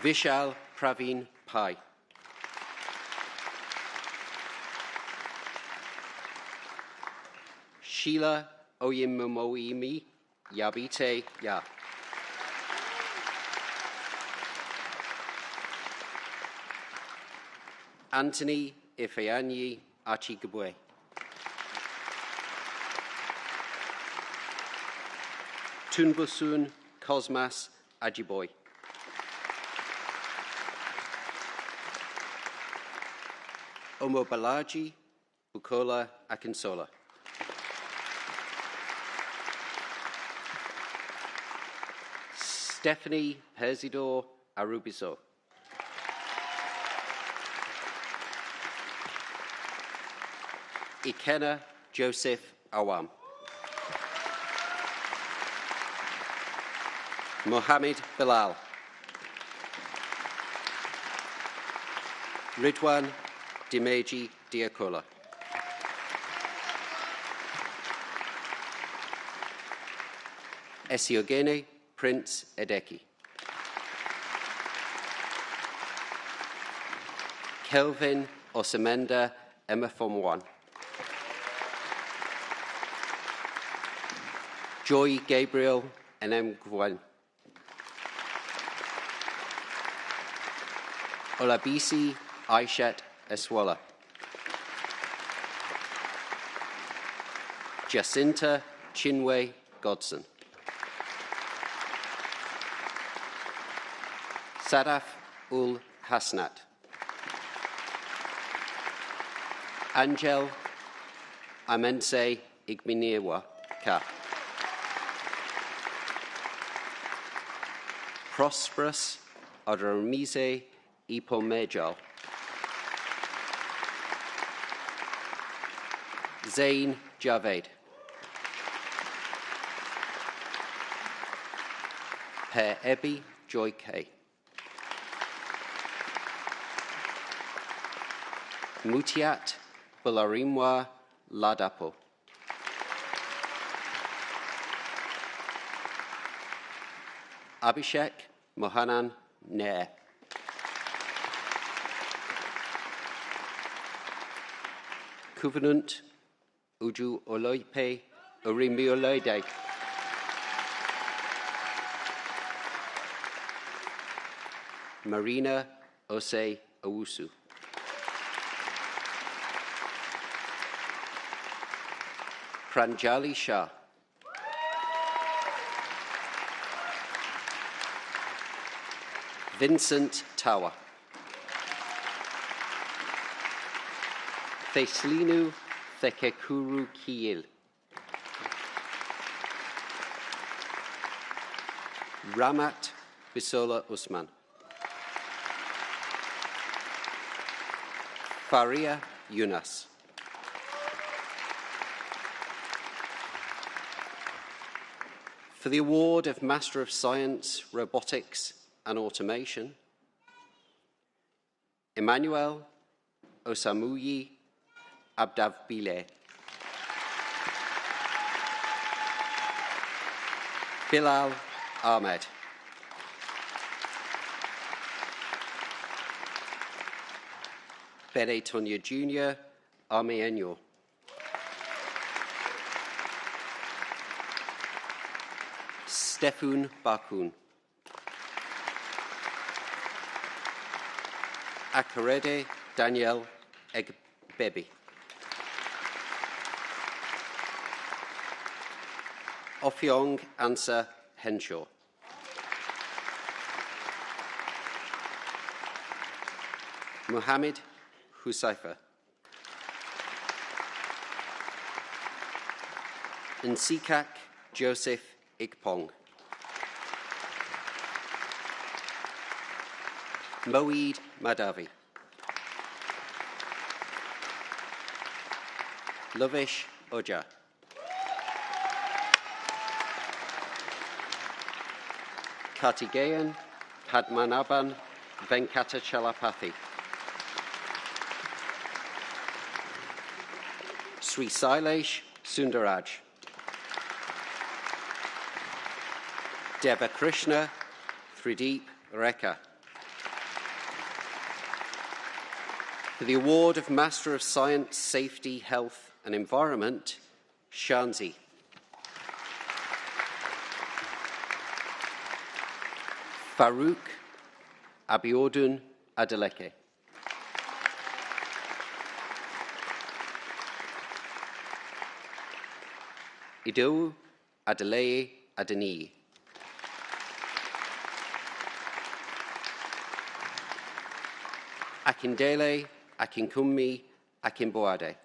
Vishal Praveen Pai. Sheila Oyimomoimi Yabite Ya. Anthony Ifeanyi Achigabwe. Tunbusun Cosmas Ajiboy. Omobalaji Bukola Akinsola. Stephanie Persidor Arubiso. Ikenna Joseph Awam. Mohammed Bilal. Ridwan Dimeji Diakola. Esiogene Prince Edeki. Kelvin Osamenda Emefomwan. Joy Gabriel Enem Gwen. Olabisi Aishat Eswala. Jacinta Chinwe Godson. Sadaf Ul Hasnat. Angel Amense Igminewa Ka. Prosperous Adramise Ipomejal. Zain Javed. Per Ebi Joy K. Mutiat Bularimwa Ladapo. Abhishek Mohanan Nair. Covenant Uju Oloipe Orimioloide. Marina Ose Owusu. Pranjali Shah. Vincent Tawa. Theslinu Thekekuru Kiil. Ramat Bisola Usman. Faria Yunus. For the award of Master of Science, Robotics and Automation, Emmanuel Osamuyi Abdavbile. Bilal Ahmed. Bene Tonya Jr. Armeño. Stefan Bakun. Akarede Daniel Egbebi. Ofyong Ansa Henshaw. Muhammad Husaifa. Nsikak Joseph Igpong. Moeed Madavi. Lovish Oja. Kartigeyan Padmanaban Venkatachalapathy. Sri Sailesh Sundaraj. Devakrishna Thrideep Rekha. For the award of Master of Science, Safety, Health and Environment, Shanzi. Farouk Abiodun Adeleke. Ido Adeleye Adeni. Akindele Akinkummi Akinboade.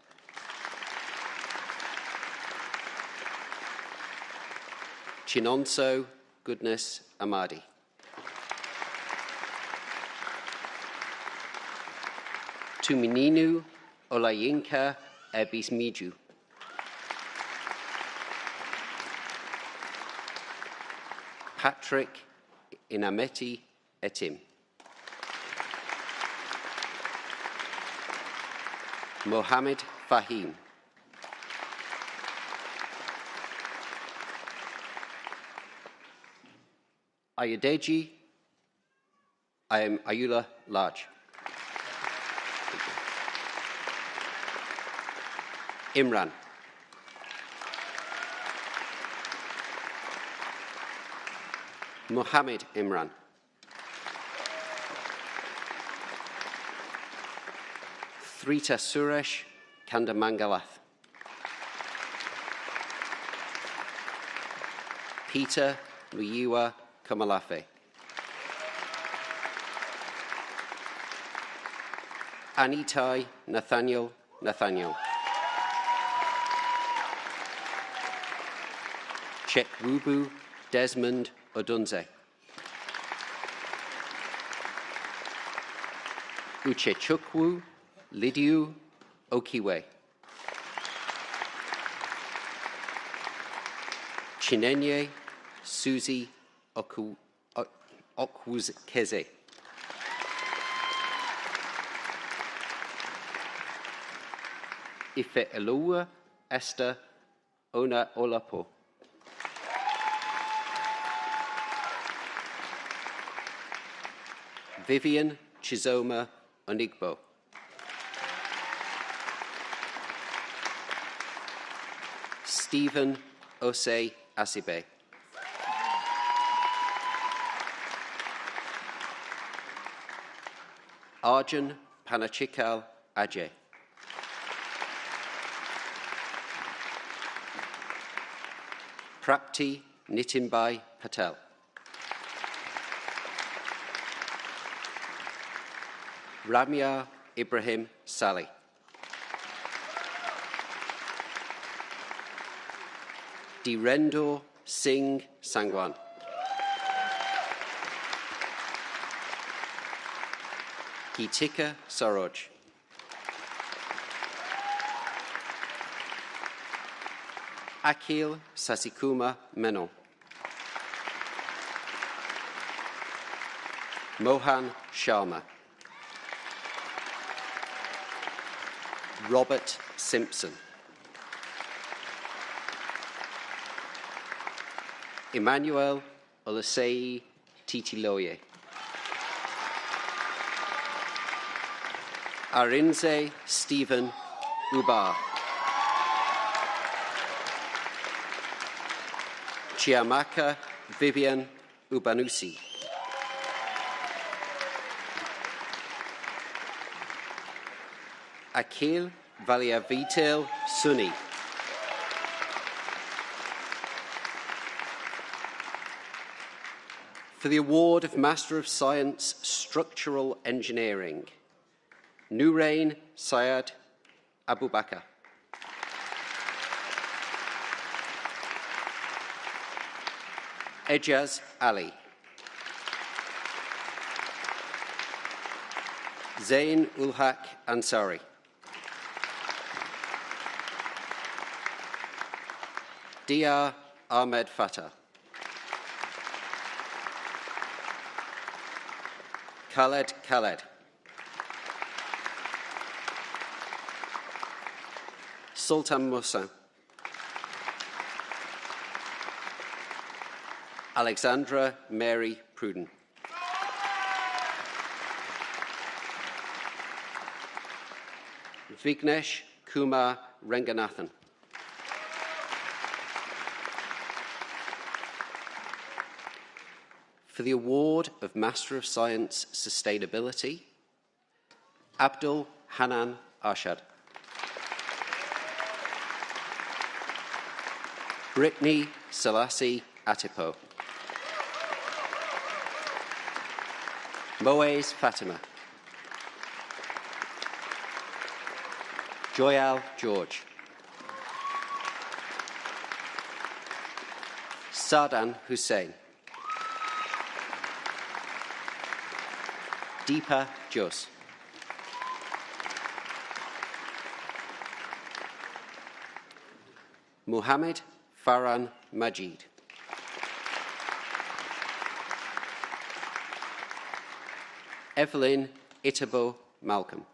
Chinonso Goodness Amadi. Tumininu Olayinka Ebismiju. Patrick Inameti Etim. Mohammed Fahim. Ayadeji I am Ayula Laj. Imran. Mohammed Imran. Thrita Suresh Kandamangalath. Peter Muyiwa Kamalafe. Anitai Nathaniel. Chekwubu Desmond Odunze. Uchechukwu Lidiu Okiwe. Chinenye Susie Okwuzkeze. Ife Elua Esther Ona Olapo. Vivian Chizoma Onigbo. Stephen Osei Asibe. Arjun Panachikal Ajay. Prapti Nitinbai Patel. Ramya Ibrahim Sali. Direndo Singh Sangwan. Gitika Saroj. Akhil Sasikuma Menon. Mohan Sharma. Robert Simpson. Emmanuel Olasei Titiloye. Arinze Stephen Ubar. Chiamaka Vivian Ubanusi. Akil Valiavitel Suni. For the award of Master of Science Structural Engineering, Nurain Syed Abubakar. Ejaz Ali. Zain ul Haq Ansari. Diyar Ahmed Fatah. Khaled. Sultan Musa. Alexandra Mary Pruden. Vignesh Kumar Ranganathan. For the award of Master of Science Sustainability, Abdul Hanan Arshad. Brittany Selassie Atipo. Moez Fatima. Joyal George. Sardan Hussain. Deepa Jose. Muhammad Farhan Majid. Evelyn Itabo Malcolm.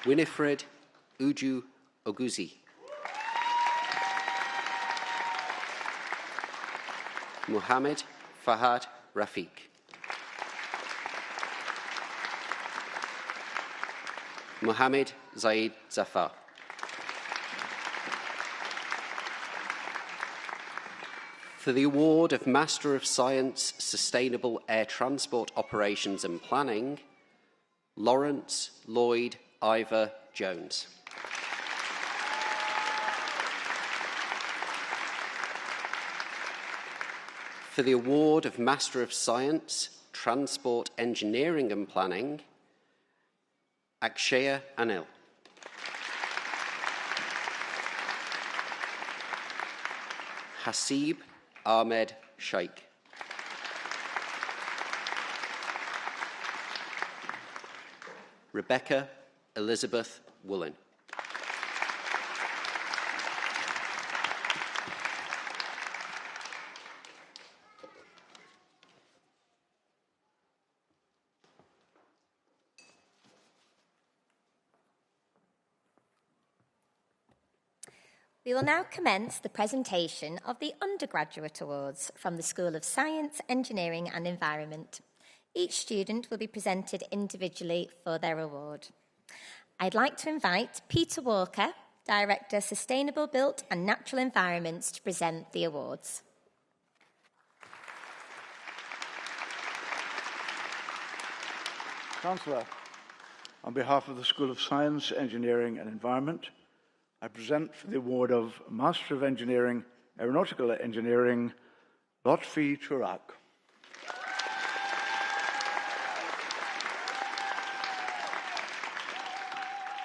Winifred Uju Oguzi. Muhammad Fahad Rafiq. Muhammad Zaid Zafar. For the award of Master of Science, Sustainable Air Transport Operations and Planning, Lawrence Lloyd Ivor Jones. For the award of Master of Science, Transport Engineering and Planning, Akshaya Anil. Hasib Ahmed Sheikh. Rebecca Elizabeth Woolen. We will now commence the presentation of the Undergraduate Awards from the School of Science, Engineering and Environment. Each student will be presented individually for their award. I'd like to invite Peter Walker, Director, Sustainable Built and Natural Environments, to present the awards. Chancellor, on behalf of the School of Science, Engineering and Environment, I present for the award of Master of Engineering, Aeronautical Engineering, Lotfi Churak.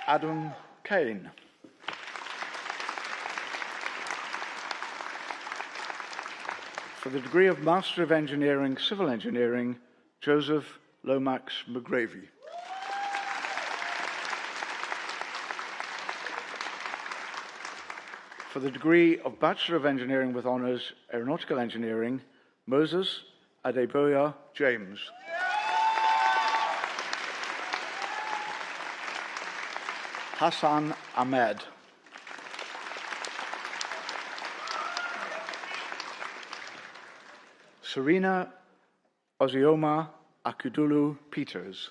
Adam Kane. For the degree of Master of Engineering, Civil Engineering, Joseph Lomax McGravy. For the degree of Bachelor of Engineering with Honours, Aeronautical Engineering, Moses Adeboya James. Hassan Ahmed. Serena Ozioma Akudulu Peters.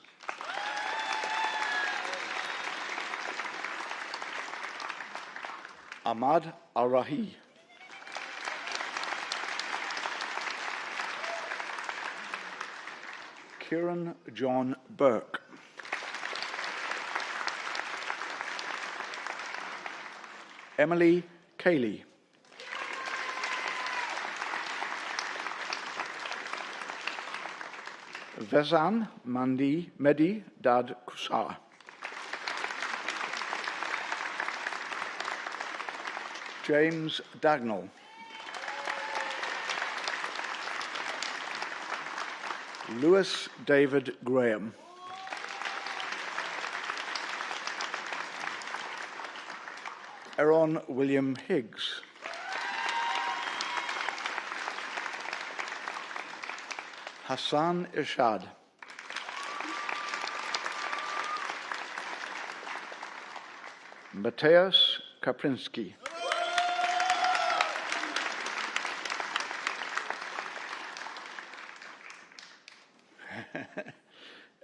Ahmad Al-Rahi. Kieran John Burke. Emily Cayley. Vezan Mehdi Dad Kusar. James Dagnall. Lewis David Graham. Aaron William Higgs. Hassan Irshad. Mateus Kaprinsky.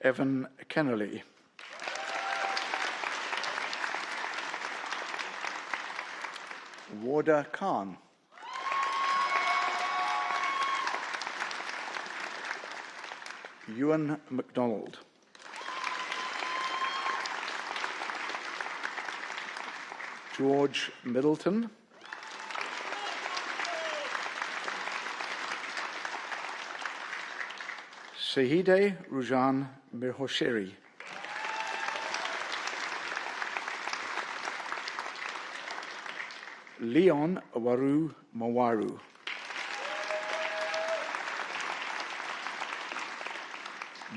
Evan Kennelly. Warda Khan. Ewan MacDonald. George Middleton. Sehide Rujan Mirhosheri. Leon Waru Mawaru.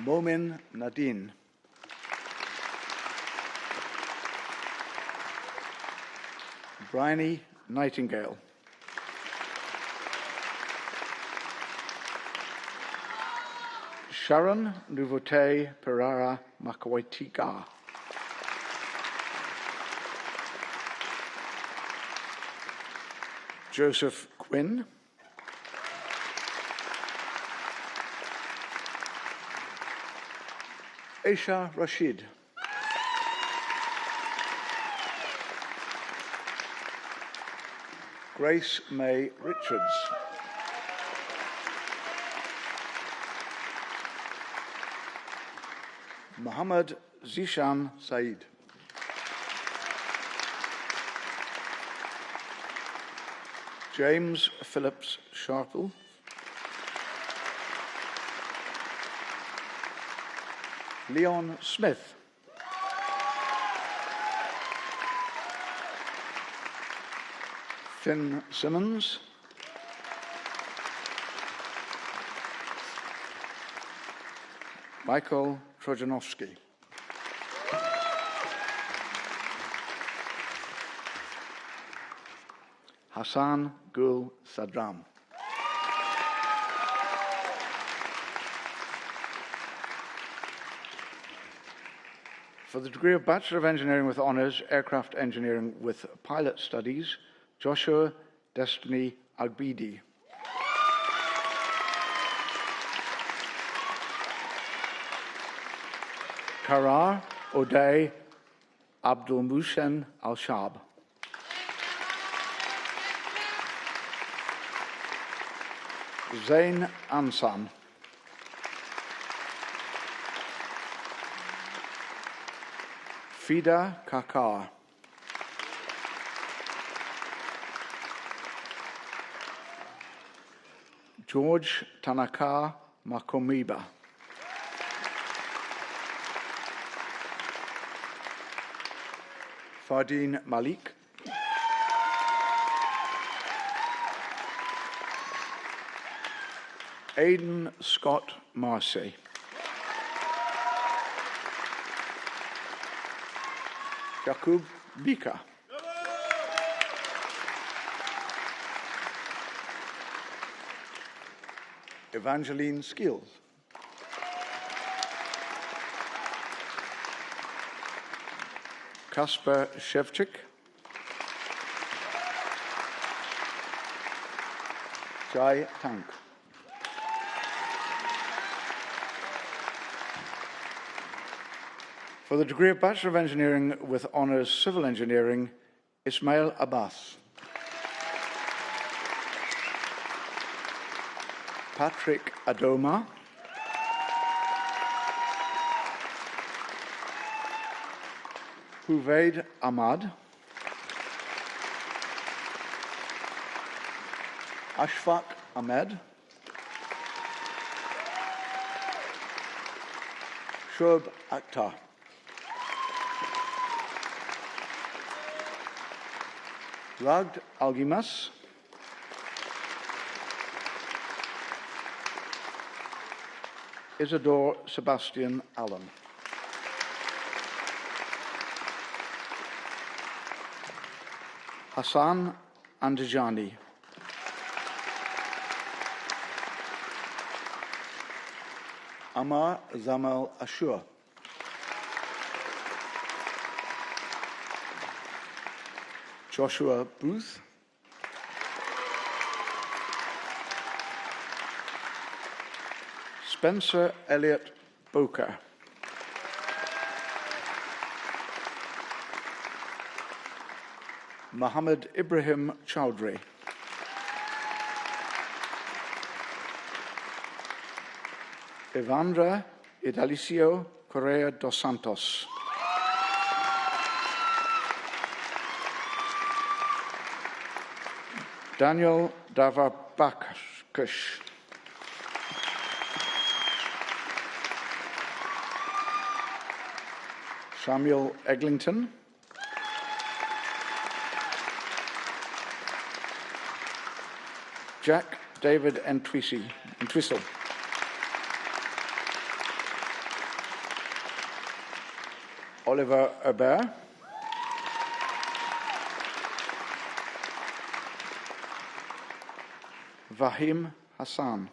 Momin Nadine. Bryony Nightingale. Sharon Nuvote Perara Makawaitika. Joseph Quinn. Aisha Rashid. Grace May Richards. Muhammad Zishan Said. James Phillips Sharple. Leon Smith. Finn Simmons. Michael Trojanowski. Hassan Gul Sadram. For the degree of Bachelor of Engineering with Honours, Aircraft Engineering with Pilot Studies, Joshua Destiny Agbidi. Karar Oday Abdul Mushen Al-Shab. Zain Ansan. Fida Kakar. George Tanaka Makomiba. Fardeen Malik. Aidan Scott Marcy. Jakub Bika. Evangeline Skills. Kasper Shevchik. Jai Tank. For the degree of Bachelor of Engineering with Honours Civil Engineering, Ismail Abbas. Patrick Adoma. Huvaid Ahmad. Ashfaq Ahmed. Shoaib Akhtar. Ragd Algimas. Isidore Sebastian Allen. Hassan Andijani. Amar Zamal Ashur. Joshua Booth. Spencer Elliott Boker. Mohammed Ibrahim Chowdhury. Evandra Idalicio Correa dos Santos. Daniel Davabakash. Samuel Eglinton. Jack David Entwistle. Oliver Herbert. Vahim Hassan.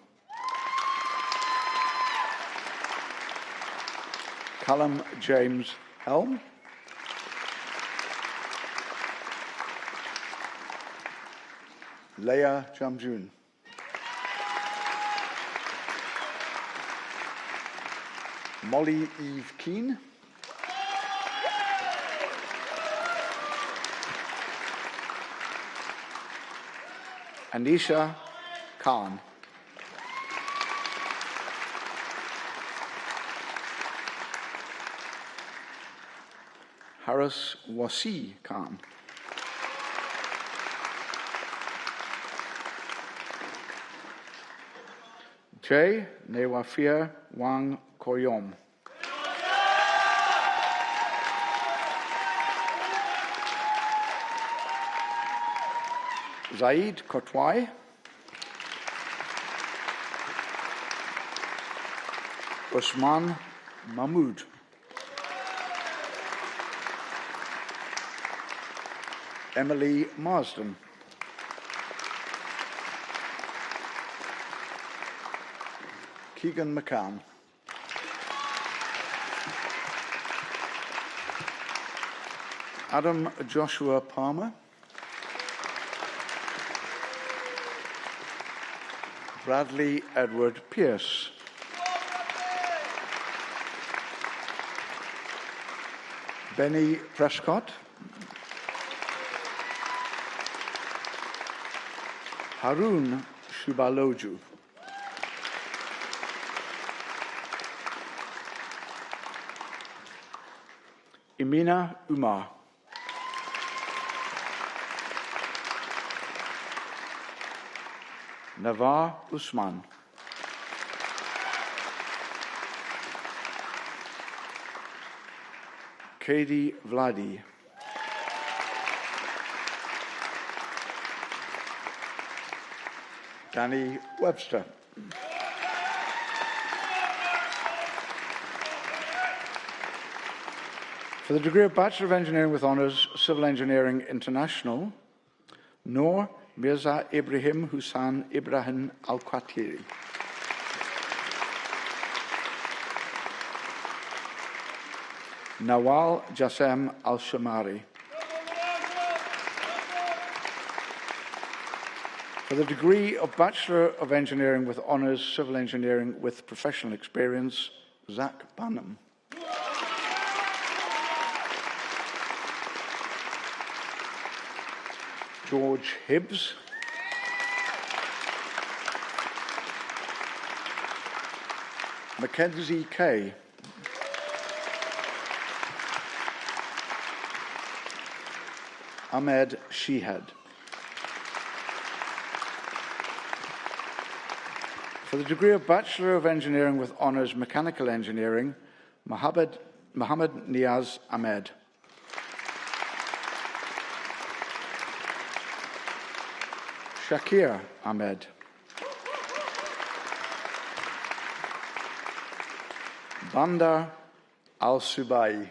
Callum James Helm. Leah Jamjoon. Molly Eve Keane. Anisha Khan. Haris Wasi Khan. J. Newafia Wang Koyom. Zaid Kotwai. Usman Mahmood. Emily Marsden. Keegan McCann. Adam Joshua Palmer. Bradley Edward Pierce. Benny Prescott. Harun Shubaloju. Imina Umar. Navar Usman. Katie Vladi. Danny Webster. For the degree of Bachelor of Engineering with Honours, Civil Engineering International, Noor Mirza Ibrahim Hussain Ibrahim Al-Qatiri. Nawal Jassem Al-Shamari. For the degree of Bachelor of Engineering with Honours, Civil Engineering with Professional Experience, Zach Bannum. George Hibbs. Mackenzie Kay. Ahmed Shihad. For the degree of Bachelor of Engineering with Honours Mechanical Engineering, Mohammed Niaz Ahmed. Shakir Ahmed. Bandar Al-Subai.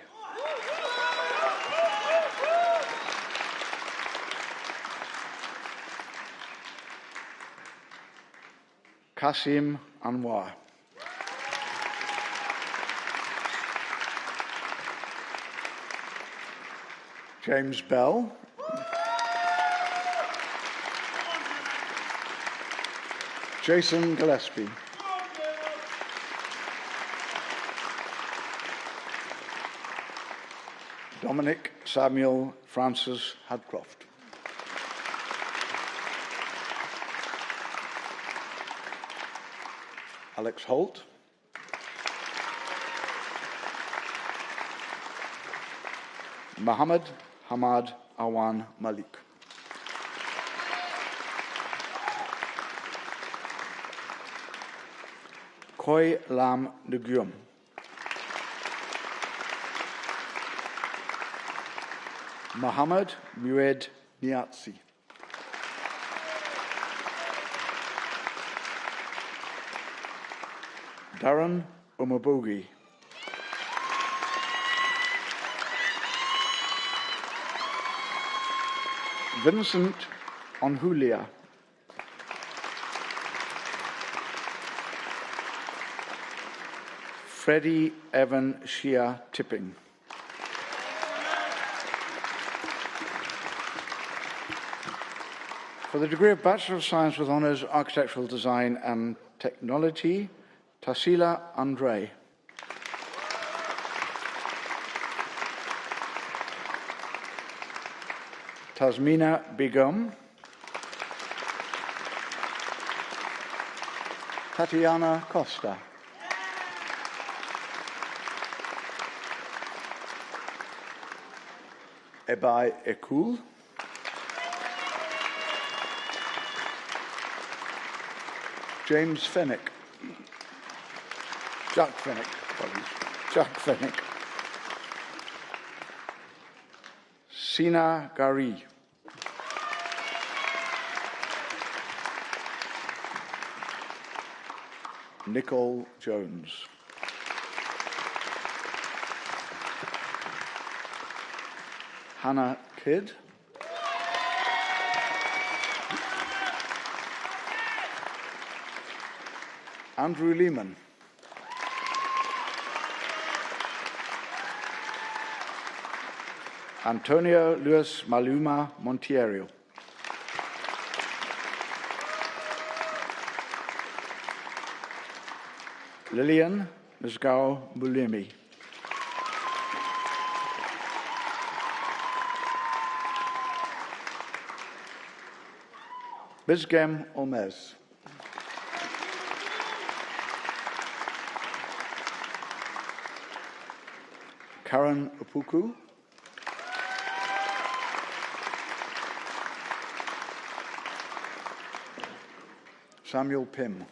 Kasim Anwar. James Bell. Jason Gillespie. Dominic Samuel Francis Hadcroft. Alex Holt. Muhammad Hamad Awan Malik. Koi Lam Nguyen. Mohammed Mued Niatsi. Darren Umabogi. Vincent Onhulia. Freddie Evan Shia Tipping. For the degree of Bachelor of Science with Honours Architectural Design and Technology, Tassila Andre. Tasmina Begum. Tatiana Costa. Ebai Ekul. James Fennick. Jack Fennick. Jack Fennick. Sina Gari. Nicole Jones. Hannah Kidd. Andrew Lehman. Antonio Luis Maluma Montiero. Lillian Misgao Mulimi. Bizgem Omez. Karen Upuku. Samuel Pym.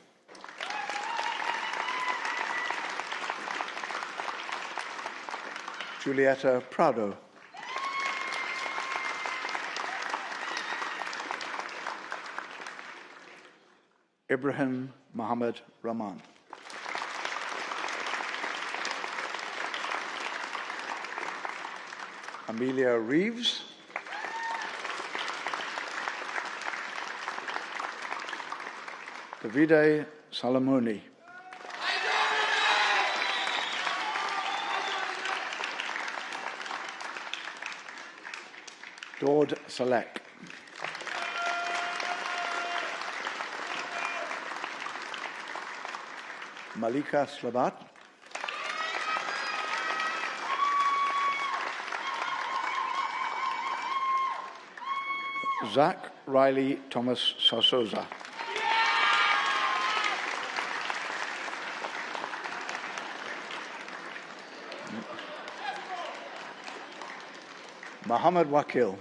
Julieta Prado. Ibrahim Mohammed Rahman. Amelia Reeves. Davide Salamoni. Daud Salek. Malika Slabat. Zach Riley Thomas Sarsoza. Muhammad Wakil.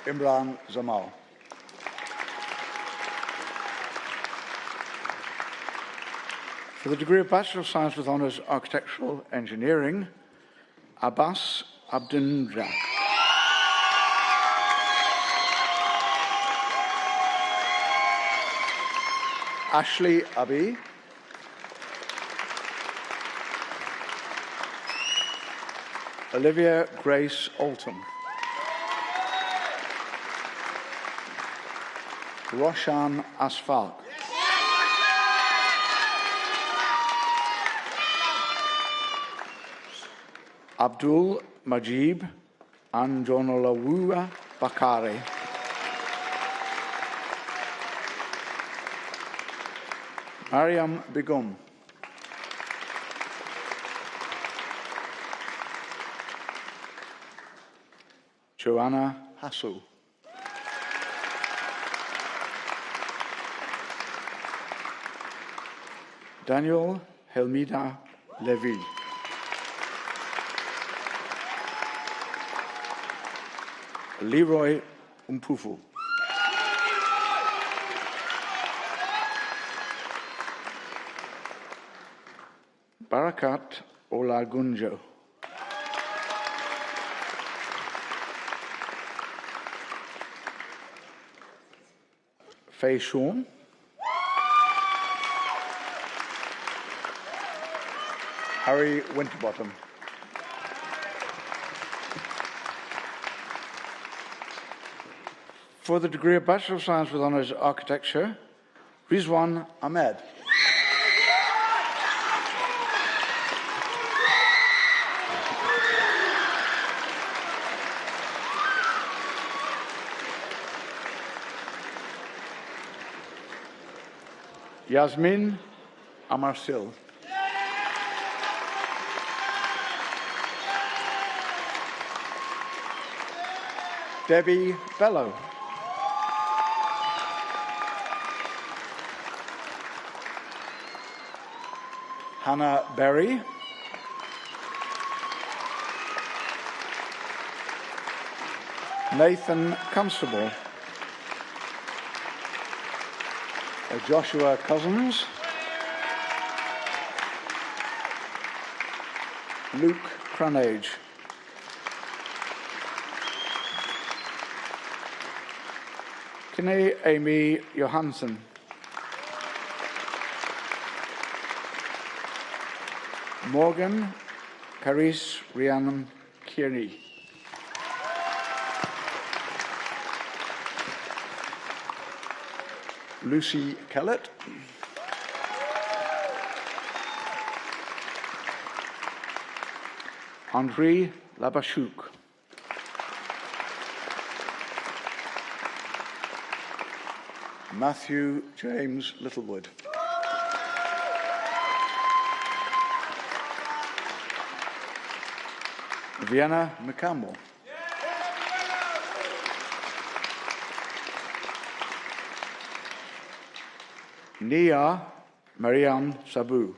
Imran Zamal. For the degree of Bachelor of Science with Honours Architectural Engineering, Abbas Abdinjak. Ashley Abi. Olivia Grace Alton. Roshan Asfaq. Abdul Majib Anjonolawua Bakari. Mariam Begum. Joanna Hassel. Daniel Helmida Levy. Leroy Umpufu. Barakat Olagunjo. Faye Shawn. Harry Winterbottom. For the degree of Bachelor of Science with Honours Architecture, Rizwan Ahmed. Yasmin Amarsil. Debbie Bellow. Hannah Berry. Nathan Constable. Joshua Cousins. Luke Cranage. Kine Amy Johansson. Morgan Caris Rhiannon Kearney. Lucy Kellett. André Labashuk. Matthew James Littlewood. Vienna McCampbell. Nia Marianne Sabu.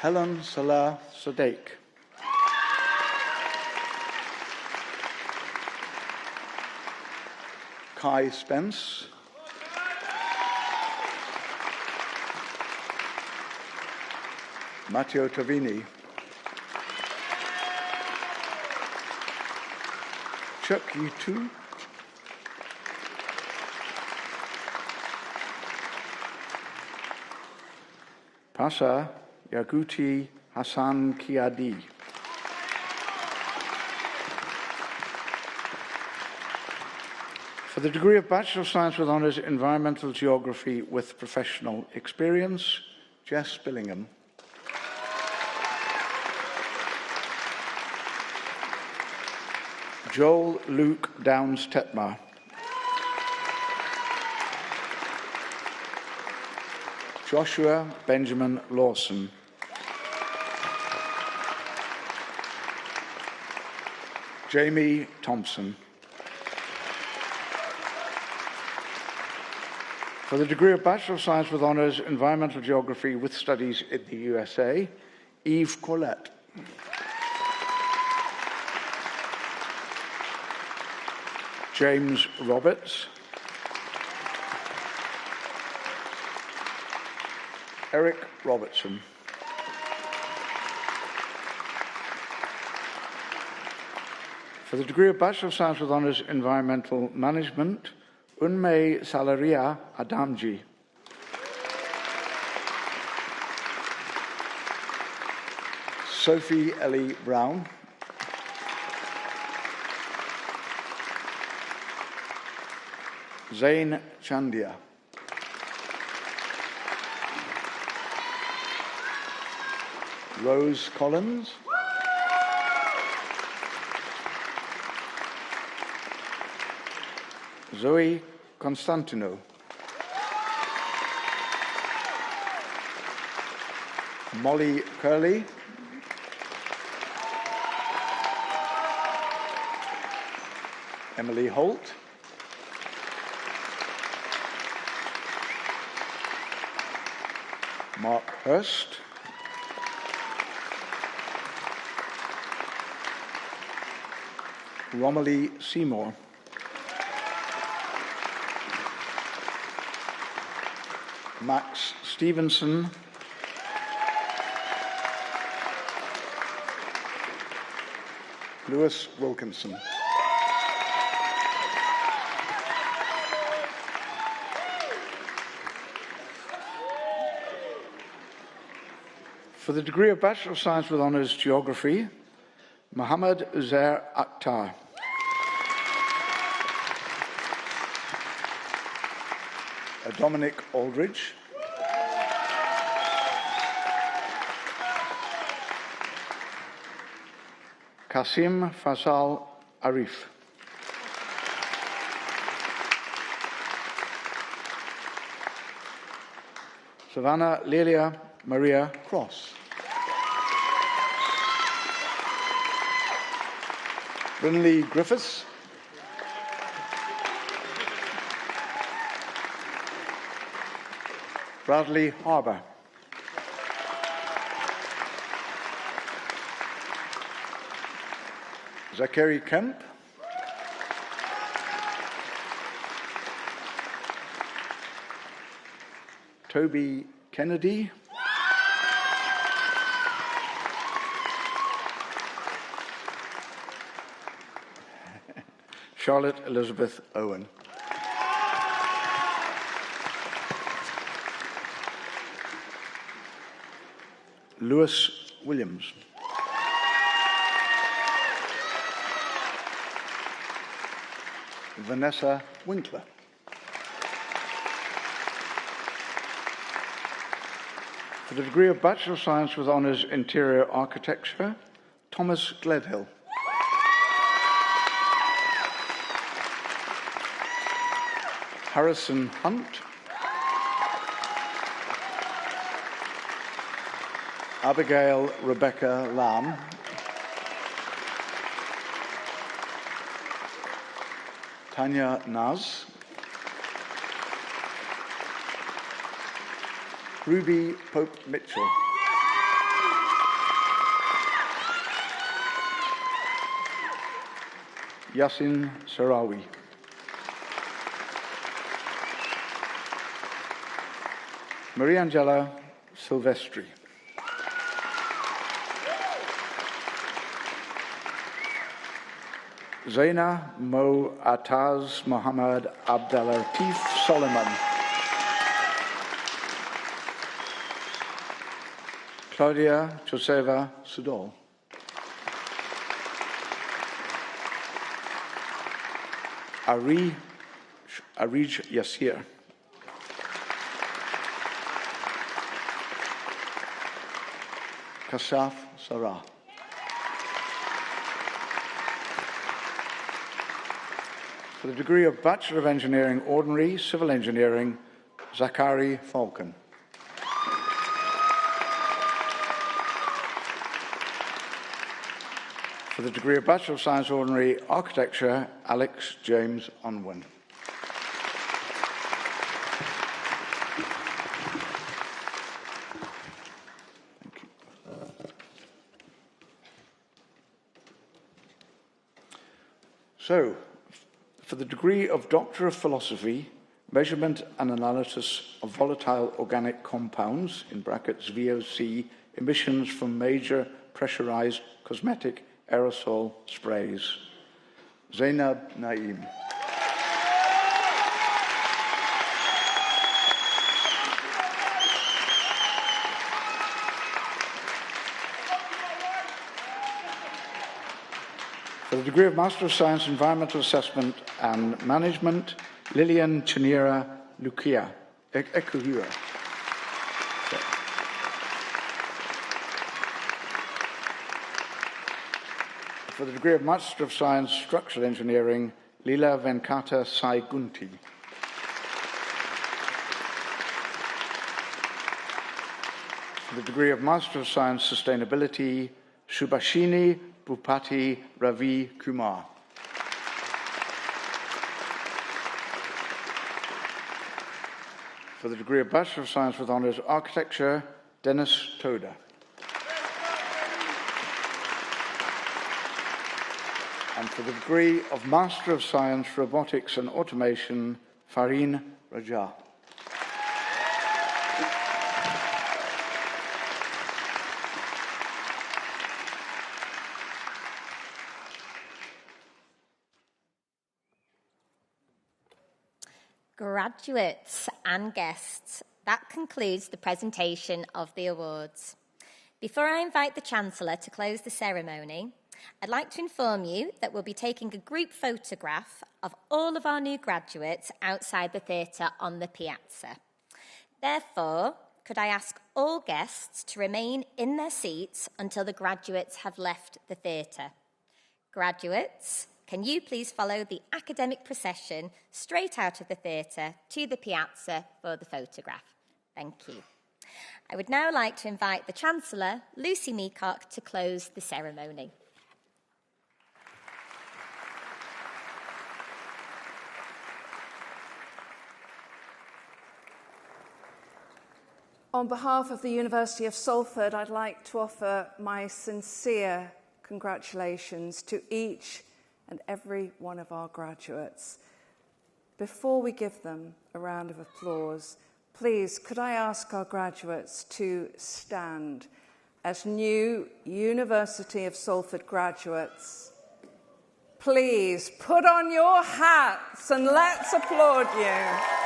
Helen Salah Sadiq. Kai Spence. Matteo Tavini. Chuck Yitu. Pasa Yaguti Hassan Kiadi. For the degree of Bachelor of Science with Honours Environmental Geography with Professional Experience, Jess Billingham. Joel Luke Downs Tetmar. Joshua Benjamin Lawson. Jamie Thompson. For the degree of Bachelor of Science with Honours Environmental Geography with Studies in the USA, Eve Collette. James Roberts. Eric Robertson. For the degree of Bachelor of Science with Honours Environmental Management, Unmei Salaria Adamji. Sophie Ellie Brown. Zain Chandia. Rose Collins. Zoe Constantino. Molly Curley. Emily Holt. Mark Hurst. Romilly Seymour. Max Stevenson. Lewis Wilkinson. For the degree of Bachelor of Science with Honours Geography, Mohammed Uzair Akhtar. Dominic Aldridge. Qasim Faisal Arif. Savannah Lelia Maria Cross. Brinley Griffiths. Bradley Harbour. Zachary Kemp. Toby Kennedy. Charlotte Elizabeth Owen. Lewis Williams. Vanessa Winkler. For the degree of Bachelor of Science with Honours Interior Architecture, Thomas Gledhill. Harrison Hunt. Abigail Rebecca Lamb. Tanya Naz. Ruby Pope Mitchell. Yasin Sarawi. Mariangela Silvestri. Zaina Mo Ataz Mohammed Abdelatif Solomon. Claudia Joseva Sudol. Arij Yassir. Kasaf Sarah. For the degree of Bachelor of Engineering Ordinary Civil Engineering, Zachary Falcon. For the degree of Bachelor of Science Ordinary Architecture, Alex James Unwin. So, for the degree of Doctor of Philosophy, Measurement and Analysis of Volatile Organic Compounds, in brackets VOC, emissions from major pressurized cosmetic aerosol sprays, Zainab Naeem. For the degree of Master of Science, Environmental Assessment and Management, Lillian Chinera Lukia Ekuhura. For the degree of Master of Science, Structural Engineering, Leela Venkata Sai Gunti. For the degree of Master of Science, Sustainability, Subhashini Bhupati Ravi Kumar. For the degree of Bachelor of Science with Honours Architecture, Dennis Toda. And for the degree of Master of Science, Robotics and Automation, Fareen Raja. Graduates and guests, that concludes the presentation of the awards. Before I invite the Chancellor to close the ceremony, I'd like to inform you that we'll be taking a group photograph of all of our new graduates outside the theatre on the piazza. Therefore, could I ask all guests to remain in their seats until the graduates have left the theatre? Graduates, can you please follow the academic procession straight out of the theatre to the piazza for the photograph? Thank you. I would now like to invite the Chancellor, Lucy Meacock, to close the ceremony. On behalf of the University of Salford, I'd like to offer my sincere congratulations to each and every one of our graduates. Before we give them a round of applause, please, could I ask our graduates to stand as new University of Salford graduates? Please put on your hats and let's applaud you.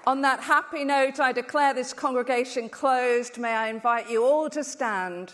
On that happy note, I declare this congregation closed. May I invite you all to stand.